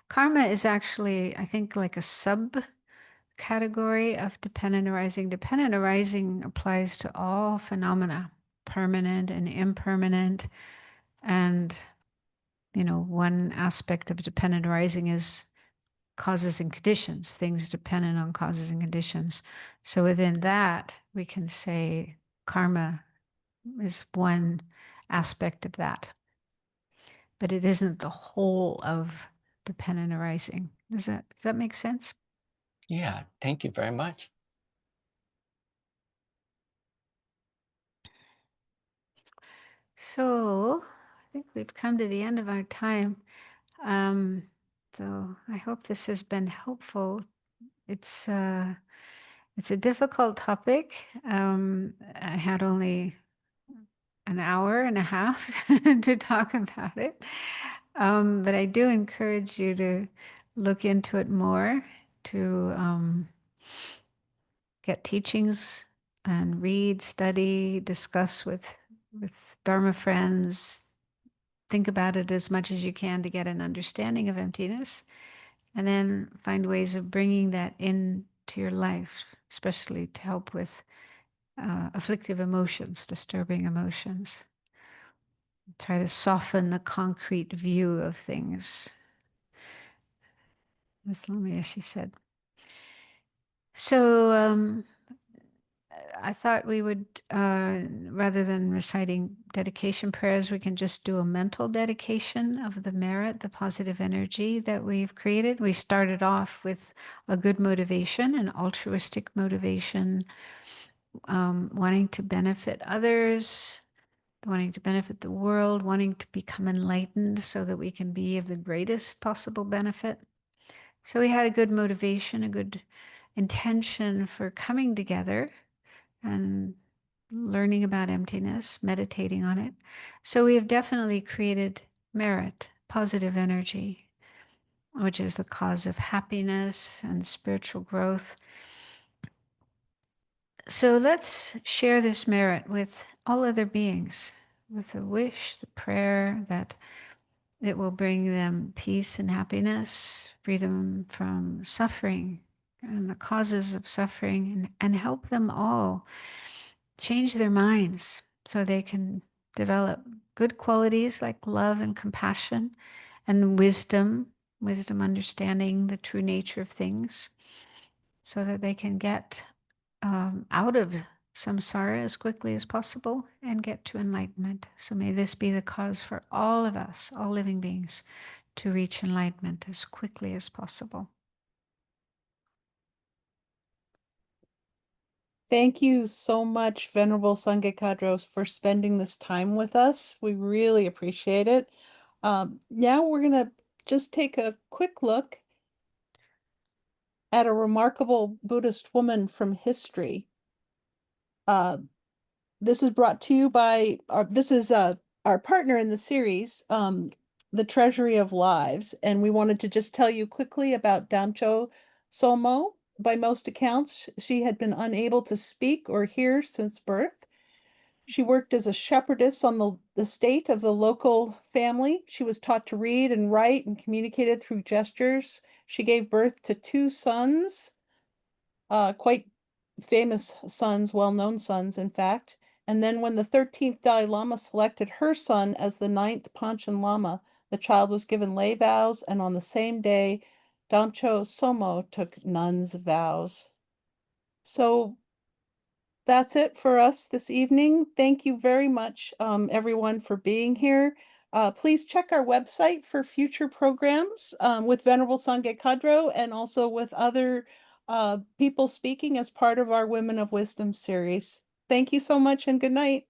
Karma is actually, I think, like a subcategory of dependent arising. Dependent arising applies to all phenomena, permanent and impermanent. And, one aspect of dependent arising is causes and conditions, things dependent on causes and conditions. So within that, we can say karma is one aspect of that. But it isn't the whole of dependent arising. Does that make sense? Yeah, thank you very much. So I think we've come to the end of our time. So I hope this has been helpful. It's a difficult topic. I had only an hour and a half to talk about it. But I do encourage you to look into it more, to get teachings and read, study, discuss with Dharma friends. Think about it as much as you can to get an understanding of emptiness, and then find ways of bringing that into your life, especially to help with afflictive emotions, disturbing emotions. Try to soften the concrete view of things, as Lamia, she said. So I thought we would, rather than reciting dedication prayers, we can just do a mental dedication of the merit, the positive energy that we've created. We started off with a good motivation, an altruistic motivation, wanting to benefit others, wanting to benefit the world, wanting to become enlightened so that we can be of the greatest possible benefit. So we had a good motivation, a good intention for coming together and learning about emptiness, meditating on it. So we have definitely created merit, positive energy, which is the cause of happiness and spiritual growth. So let's share this merit with all other beings, with the wish, the prayer that it will bring them peace and happiness, freedom from suffering and the causes of suffering, and help them all change their minds so they can develop good qualities like love and compassion and wisdom understanding the true nature of things, so that they can get out of samsara as quickly as possible and get to enlightenment. So may this be the cause for all of us, all living beings, to reach enlightenment as quickly as possible. Thank you so much, Venerable Sangye Khadro, for spending this time with us. We really appreciate it. Now we're going to just take a quick look at a remarkable Buddhist woman from history. This is brought to you by our partner in the series, the Treasury of Lives, and we wanted to just tell you quickly about Damcho Somo. By most accounts, she had been unable to speak or hear since birth. She worked as a shepherdess on the estate of the local family. She was taught to read and write and communicated through gestures. She gave birth to 2 sons, quite famous sons, well-known sons, in fact. And then when the 13th Dalai Lama selected her son as the 9th Panchen Lama, the child was given lay vows, and on the same day, Damcho Somo took nun's vows. So that's it for us this evening. Thank you very much, everyone, for being here. Please check our website for future programs with Venerable Sangye Khadro, and also with other people speaking as part of our Women of Wisdom series. Thank you so much and good night.